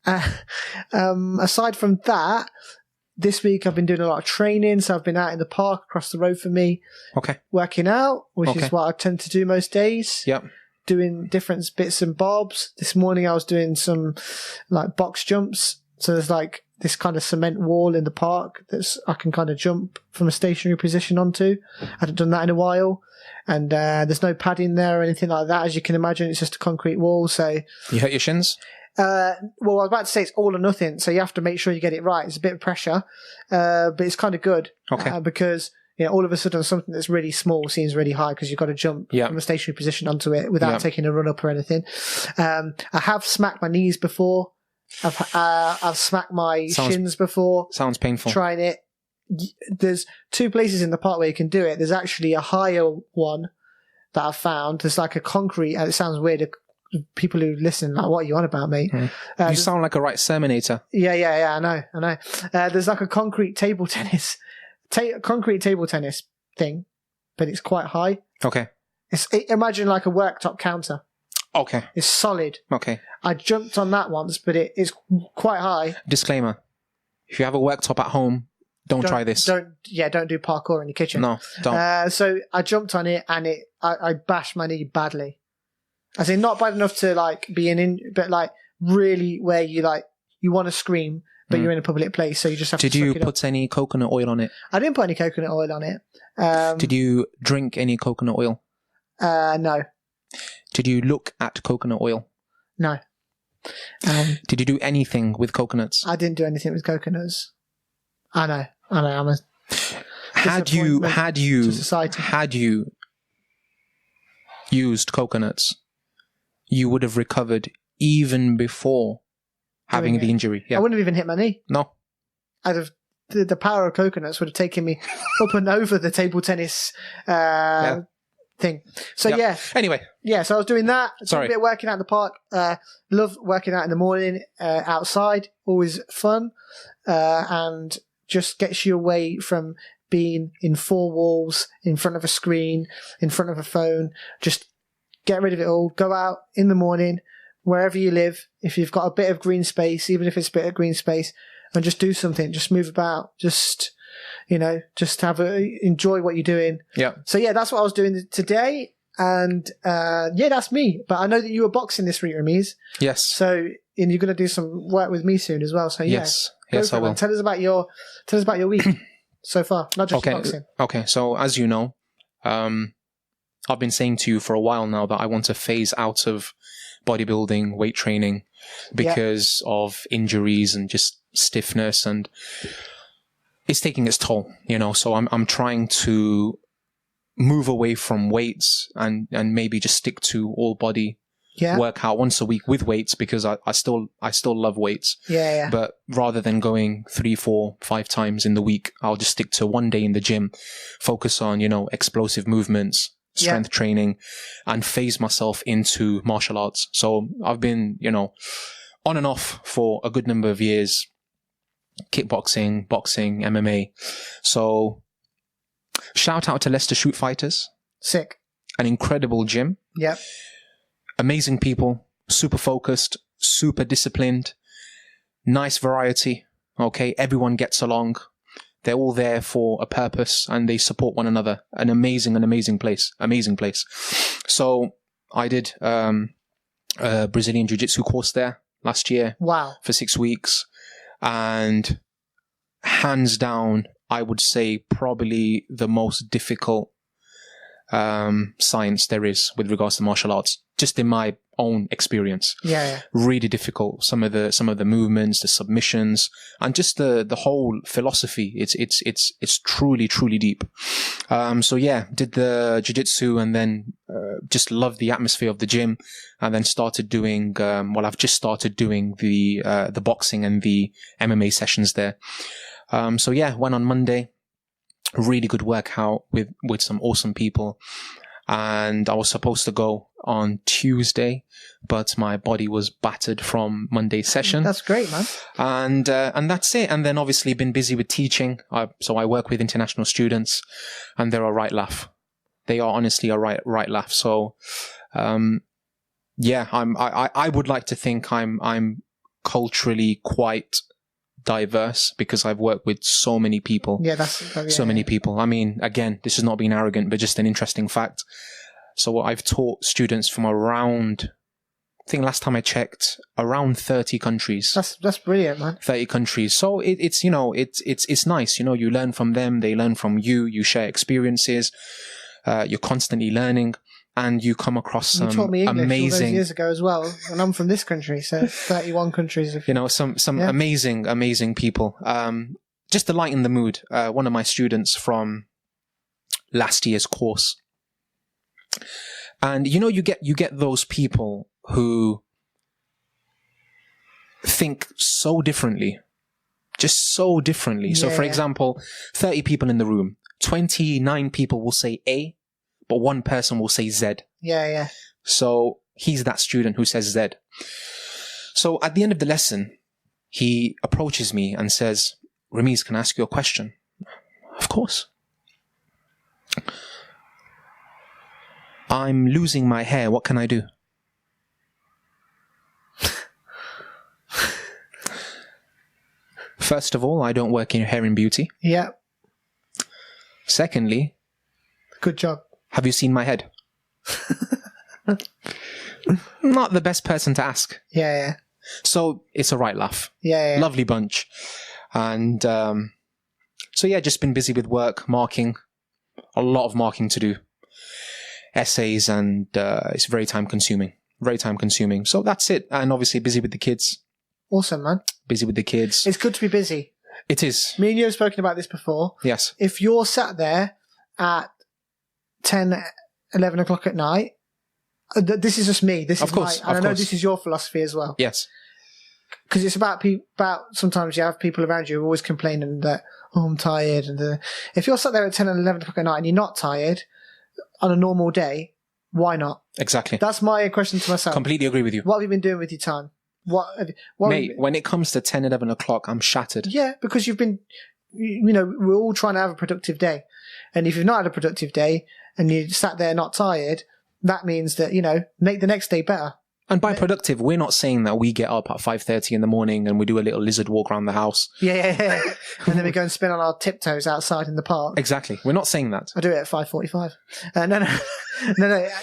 Aside from that, this week I've been doing a lot of training. So I've been out in the park across the road from me, working out, which is what I tend to do most days. Yep. Doing different bits and bobs. This morning I was doing some like box jumps. So there's like this kind of cement wall in the park I can kind of jump from a stationary position onto. I haven't done that in a while. And there's no padding there or anything like that. As you can imagine, it's just a concrete wall. So you hurt your shins? Well, I was about to say it's all or nothing. So you have to make sure you get it right. It's a bit of pressure, but it's kind of good. Because all of a sudden something that's really small seems really high because you've got to jump from a stationary position onto it without taking a run up or anything. I have smacked my knees before. I've smacked my shins before. Sounds painful. Trying it. There's 2 places in the park where you can do it. There's actually a higher one that I've found. There's like a concrete, and it sounds weird. People who listen, like, what are you on about, mate? You sound like a right sermonator. Yeah, I know. There's like a concrete table tennis thing, but it's quite high. Okay. Imagine like a worktop counter. Okay. It's solid. Okay. I jumped on that once, but it is quite high. Disclaimer. If you have a worktop at home, don't try this. Don't do parkour in your kitchen. No, don't. So I jumped on it and I bashed my knee badly. I say not bad enough to like be but like really where you want to scream, but you're in a public place, so you just have to. Did you put any coconut oil on it? I didn't put any coconut oil on it. Did you drink any coconut oil? No. Did you look at coconut oil? No. Did you do anything with coconuts? I didn't do anything with coconuts. I know. I'm a. Had you used coconuts, you would have recovered even before having the injury. Yeah. I wouldn't have even hit my knee. No. I'd have. The power of coconuts would have taken me up and over the table tennis thing. So Anyway. Yeah, so I was doing that. Sorry. A bit of working out in the park. Love working out in the morning outside. Always fun. And just gets you away from being in 4 walls, in front of a screen, in front of a phone. Just get rid of it all. Go out in the morning, wherever you live. If you've got a bit of green space, even if it's a bit of green space, and just do something. Just move about. Just enjoy what you're doing. Yeah. So that's what I was doing today. And that's me. But I know that you were boxing this week, Ramiz. Yes. So and you're going to do some work with me soon as well. So yes, I will. Tell us about your week so far, not just boxing. Okay. So as you know, I've been saying to you for a while now that I want to phase out of bodybuilding, weight training, because of injuries and just stiffness, and it's taking its toll. So I'm trying to move away from weights and maybe just stick to all body workout once a week with weights, because I still love weights. Yeah. But rather than going 3, 4, 5 times in the week, I'll just stick to one day in the gym, focus on, explosive movements, strength training, and phase myself into martial arts. So I've been, on and off for a good number of years, kickboxing, boxing, MMA. So shout out to Leicester Shoot Fighters. Sick. An incredible gym. Yep. Amazing people, super focused, super disciplined, nice variety. Okay, everyone gets along. They're all there for a purpose and they support one another. An amazing place. Amazing place. So I did a Brazilian Jiu-Jitsu course there last year. Wow. For 6 weeks. And hands down, I would say probably the most difficult science there is with regards to martial arts just in my own experience. Yeah. Really difficult. Some of the movements, the submissions, and just the whole philosophy. It's truly, truly deep. So yeah, did the jiu-jitsu and then just loved the atmosphere of the gym, and then started doing I've just started doing the boxing and the MMA sessions there. So yeah, went on Monday. Really good workout with some awesome people. And I was supposed to go on Tuesday, but my body was battered from Monday's session. That's great, man. And that's it. And then obviously been busy with teaching. So I work with international students, and they're a right laugh. They are honestly a right laugh. So, yeah, I would like to think I'm culturally quite diverse, because I've worked with so many people. So many people. I mean, again, this is not being arrogant, but just an interesting fact. So I've taught students from around, I think last time I checked, around 30 countries. That's brilliant, man. 30 countries. So it's nice. You learn from them, they learn from you, you share experiences, you're constantly learning. And you come across some you taught me English amazing all those years ago as well, and I'm from this country, so 31 countries. Some amazing people. Just to lighten the mood, one of my students from last year's course, and you get those people who think so differently, just so differently. So, for example, 30 people in the room, 29 people will say A, but one person will say Z. Yeah. So he's that student who says Z. So at the end of the lesson, he approaches me and says, Ramiz, can I ask you a question? Of course. I'm losing my hair. What can I do? First of all, I don't work in hair and beauty. Yeah. Secondly, good job. Have you seen my head? Not the best person to ask. Yeah. So it's a right laugh. Yeah. Lovely bunch. And so yeah, just been busy with work, marking. A lot of marking to do. Essays, and it's very time consuming. So that's it. And obviously busy with the kids. Awesome, man. Busy with the kids. It's good to be busy. It is. Me and you have spoken about this before. Yes. If you're sat there at 10, 11 o'clock at night, this is just me. This is and I know this is your philosophy as well. Yes. Because it's about sometimes you have people around you who are always complaining that, I'm tired. And if you're sat there at 10 and 11 o'clock at night and you're not tired on a normal day, why not? Exactly. That's my question to myself. Completely agree with you. What have you been doing with your time? Mate, when it comes to 10, 11 o'clock, I'm shattered. Yeah, because you've been, we're all trying to have a productive day. And if you've not had a productive day and you sat there not tired, that means that, make the next day better. And by productive, we're not saying that we get up at 5:30 in the morning and we do a little lizard walk around the house. Yeah. And then we go and spin on our tiptoes outside in the park. Exactly. We're not saying that. I do it at 5:45.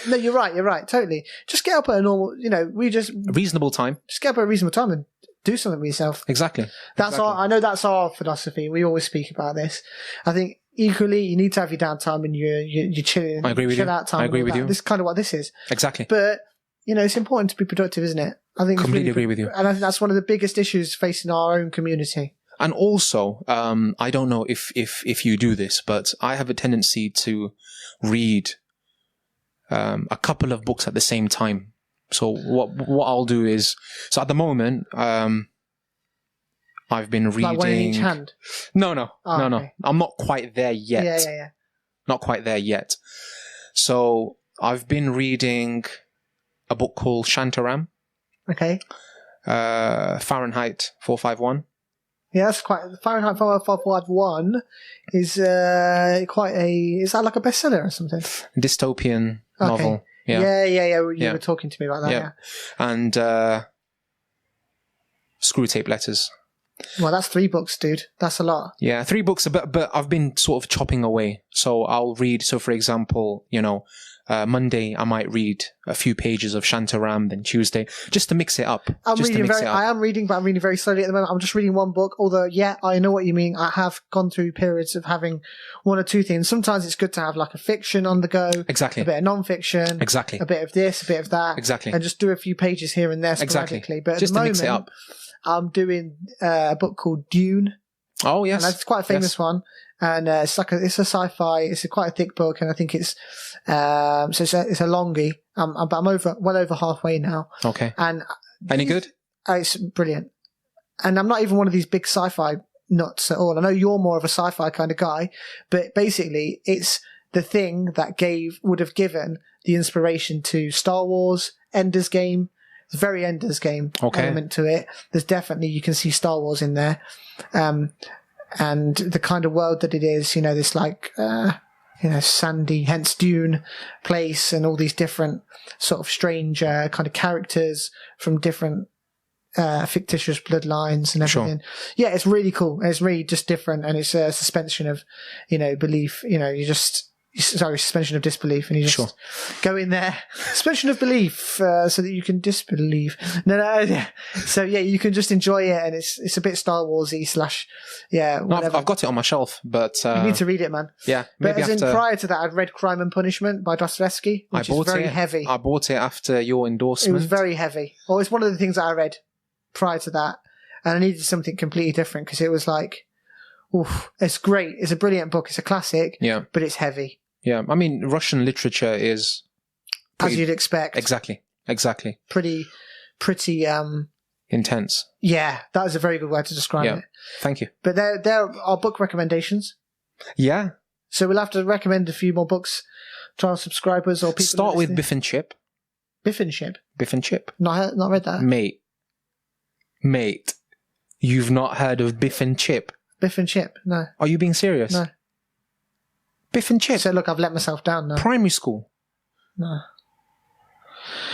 No, you're right, totally. Just get up at a normal, a reasonable time. Just get up at a reasonable time and do something with yourself. Exactly. I know that's our philosophy. We always speak about this. I think equally, you need to have your downtime and your chilling. I agree with you. Chill out time. I agree with you. This is kind of what this is. Exactly. But, it's important to be productive, isn't it? I think completely agree with you. And I think that's one of the biggest issues facing our own community. And also, I don't know if you do this, but I have a tendency to read a couple of books at the same time. So what I'll do is, so at the moment, I've been reading. Like one in each hand? No. Okay. I'm not quite there yet. Yeah. Not quite there yet. So I've been reading a book called Shantaram. Okay. Fahrenheit 451. Yeah, that's quite. Fahrenheit 451 is quite a. Is that like a bestseller or something? Dystopian novel. Yeah. You were talking to me about that. Yeah. And Screw Tape Letters. Well, that's 3 books, dude. That's a lot. Yeah, 3 books, but I've been sort of chopping away. So I'll read. So, for example, Monday, I might read a few pages of Shantaram, then Tuesday, just to mix it up. I am reading, but I'm reading very slowly at the moment. I'm just reading one book, although, yeah, I know what you mean. I have gone through periods of having one or two things. Sometimes it's good to have like a fiction on the go. Exactly. A bit of non-fiction. Exactly. A bit of this, a bit of that. Exactly. And just do a few pages here and there sporadically. Exactly. But at just the to moment, mix it up. I'm doing a book called Dune. Oh, yes. And that's quite a famous one. And it's a sci-fi. It's quite a thick book, and I think it's it's a longie. But I'm well over halfway now. Okay. And any good? It's brilliant. And I'm not even one of these big sci-fi nuts at all. I know you're more of a sci-fi kind of guy, but basically, it's the thing that would have given the inspiration to Star Wars, Ender's Game. It's a very Ender's Game element to it. There's definitely, you can see Star Wars in there. And the kind of world that it is, this like, sandy, hence Dune place, and all these different sort of strange kind of characters from different fictitious bloodlines and everything. Sure. Yeah, it's really cool. It's really just different, and it's a suspension of, belief. Suspension of disbelief, and you just go in there. Suspension of belief, so that you can disbelieve. No. So yeah, you can just enjoy it, and it's a bit Star Warsy / whatever. I've got it on my shelf, but you need to read it, man. Yeah, but prior to that, I'd read Crime and Punishment by Dostoevsky, which is very heavy. I bought it after your endorsement. It was very heavy. Well, it's one of the things that I read prior to that, and I needed something completely different because it was like, oof, it's great. It's a brilliant book. It's a classic. Yeah, but it's heavy. Yeah, I mean, Russian literature is as you'd expect. Exactly. Pretty intense. Yeah, that is a very good word to describe it. Thank you. But there are book recommendations. Yeah. So we'll have to recommend a few more books to our subscribers or people. Start with Biff and Chip. Biff and Chip. Biff and Chip. Not read that. Mate, you've not heard of Biff and Chip? Biff and Chip. No. Are you being serious? No. Biff and Chip. So look, I've let myself down now. Primary school. No.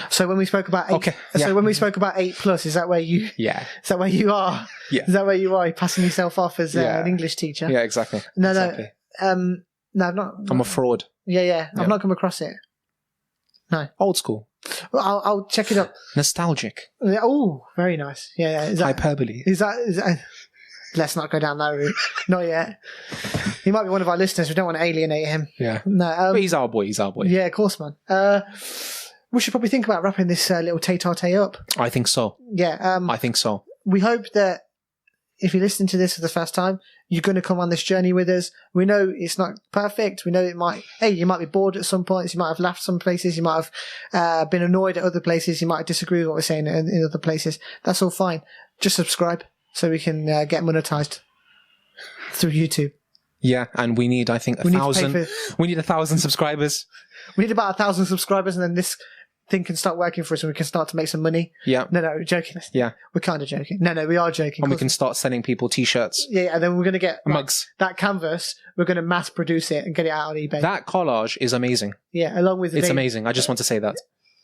So when we spoke about 8, okay. So when we spoke about 8+, is that where you? Yeah. Is that where you are? Yeah. Is that where you are? You're passing yourself off as an English teacher? Yeah, exactly. No, exactly. No, I'm not. I'm a fraud. Yeah. I've not come across it. No. Old school. Well, I'll check it up. Nostalgic. Oh, very nice. Yeah. Is that, hyperbole. Is that? Let's not go down that route. Not yet. He might be one of our listeners. We don't want to alienate him. Yeah. No. But he's our boy. Yeah, of course, man. We should probably think about wrapping this little tete-a-tete up. I think so. Yeah. I think so. We hope that if you're listening to this for the first time, you're going to come on this journey with us. We know it's not perfect. We know you might be bored at some points. You might have laughed some places. You might have been annoyed at other places. You might have disagreed with what we're saying in other places. That's all fine. Just subscribe so we can get monetized through YouTube. Yeah, and we need, I think, 1,000. We need 1,000 subscribers. We need about 1,000 subscribers, and then this thing can start working for us, and we can start to make some money. Yeah. No, we're joking. Yeah. We're kind of joking. No, we are joking. And we can start sending people T-shirts. Yeah, and then we're going to get mugs. That canvas. We're going to mass produce it and get it out on eBay. That collage is amazing. Yeah, along with it's amazing. I just want to say that.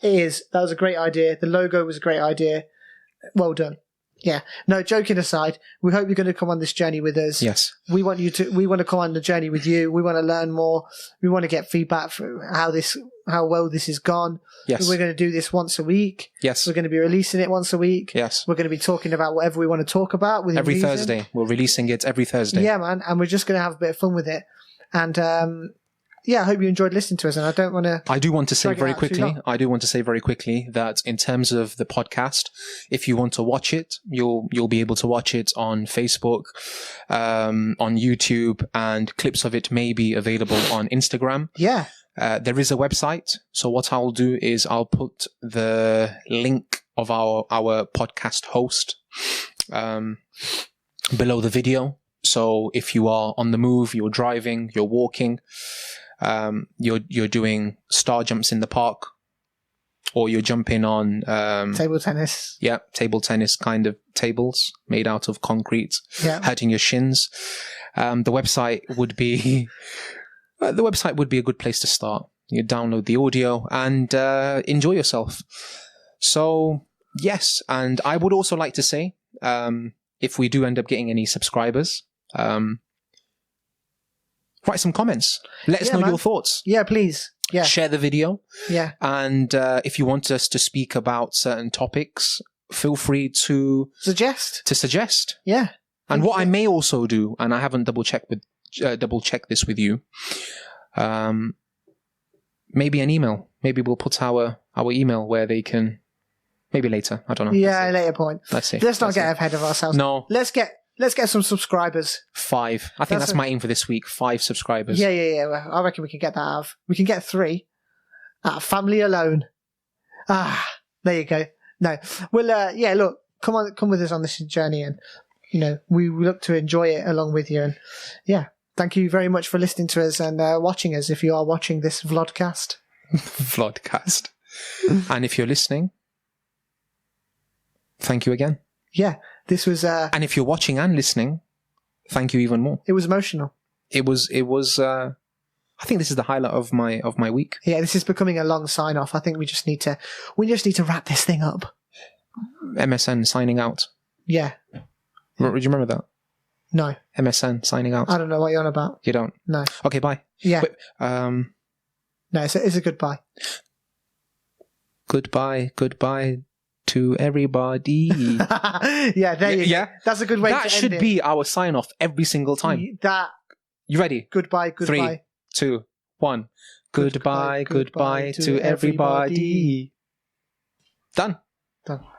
It is. That was a great idea. The logo was a great idea. Well done. Yeah. No, joking aside, we hope you're going to come on this journey with us. Yes. We want to come on the journey with you. We want to learn more. We want to get feedback for how well this has gone. Yes. We're going to do this once a week. Yes. We're going to be releasing it once a week. Yes. We're going to be talking about whatever we want to talk about within every reason. Thursday. We're releasing it every Thursday. Yeah, man. And we're just going to have a bit of fun with it. And, I hope you enjoyed listening to us, and I do want to say very quickly that in terms of the podcast, if you want to watch it, you'll be able to watch it on Facebook, on YouTube, and clips of it may be available on Instagram. Yeah. There is a website, so what I'll do is I'll put the link of our podcast host below the video. So if you are on the move, you're driving, you're walking, you're doing star jumps in the park, or you're jumping on table tennis. Yeah, table tennis kind of tables made out of concrete, hurting your shins. The website would be a good place to start. You download the audio and enjoy yourself. So yes, and I would also like to say, if we do end up getting any subscribers, write some comments. Let us know your thoughts. Yeah, please. Yeah. Share the video. Yeah. And if you want us to speak about certain topics, feel free to suggest. Yeah. And what I may also do, and I haven't double checked this with you, maybe an email. Maybe we'll put our email where they can. Maybe later. I don't know. Yeah, later point. Let's see. Let's not get ahead of ourselves. No. Let's get some subscribers. 5. I think that's my aim for this week. 5 subscribers. Yeah. Well, I reckon we can get that out of. We can get 3 out of family alone. There you go. No, well, look, come with us on this journey, and we look to enjoy it along with you. And thank you very much for listening to us and watching us. If you are watching this vlogcast, and if you're listening, thank you again. Yeah, this was. And if you're watching and listening, thank you even more. It was emotional. It was. I think this is the highlight of my week. Yeah, this is becoming a long sign off. I think we just need to wrap this thing up. MSN signing out. Yeah. Do you remember that? No. MSN signing out. I don't know what you're on about. You don't? No. Okay, bye. Yeah. Wait, no, it's a goodbye. Goodbye to everybody. Yeah, there you go. That's a good way to end it. That should be our sign off every single time. You ready? Goodbye. 3, 2, 1. Goodbye to everybody. Done.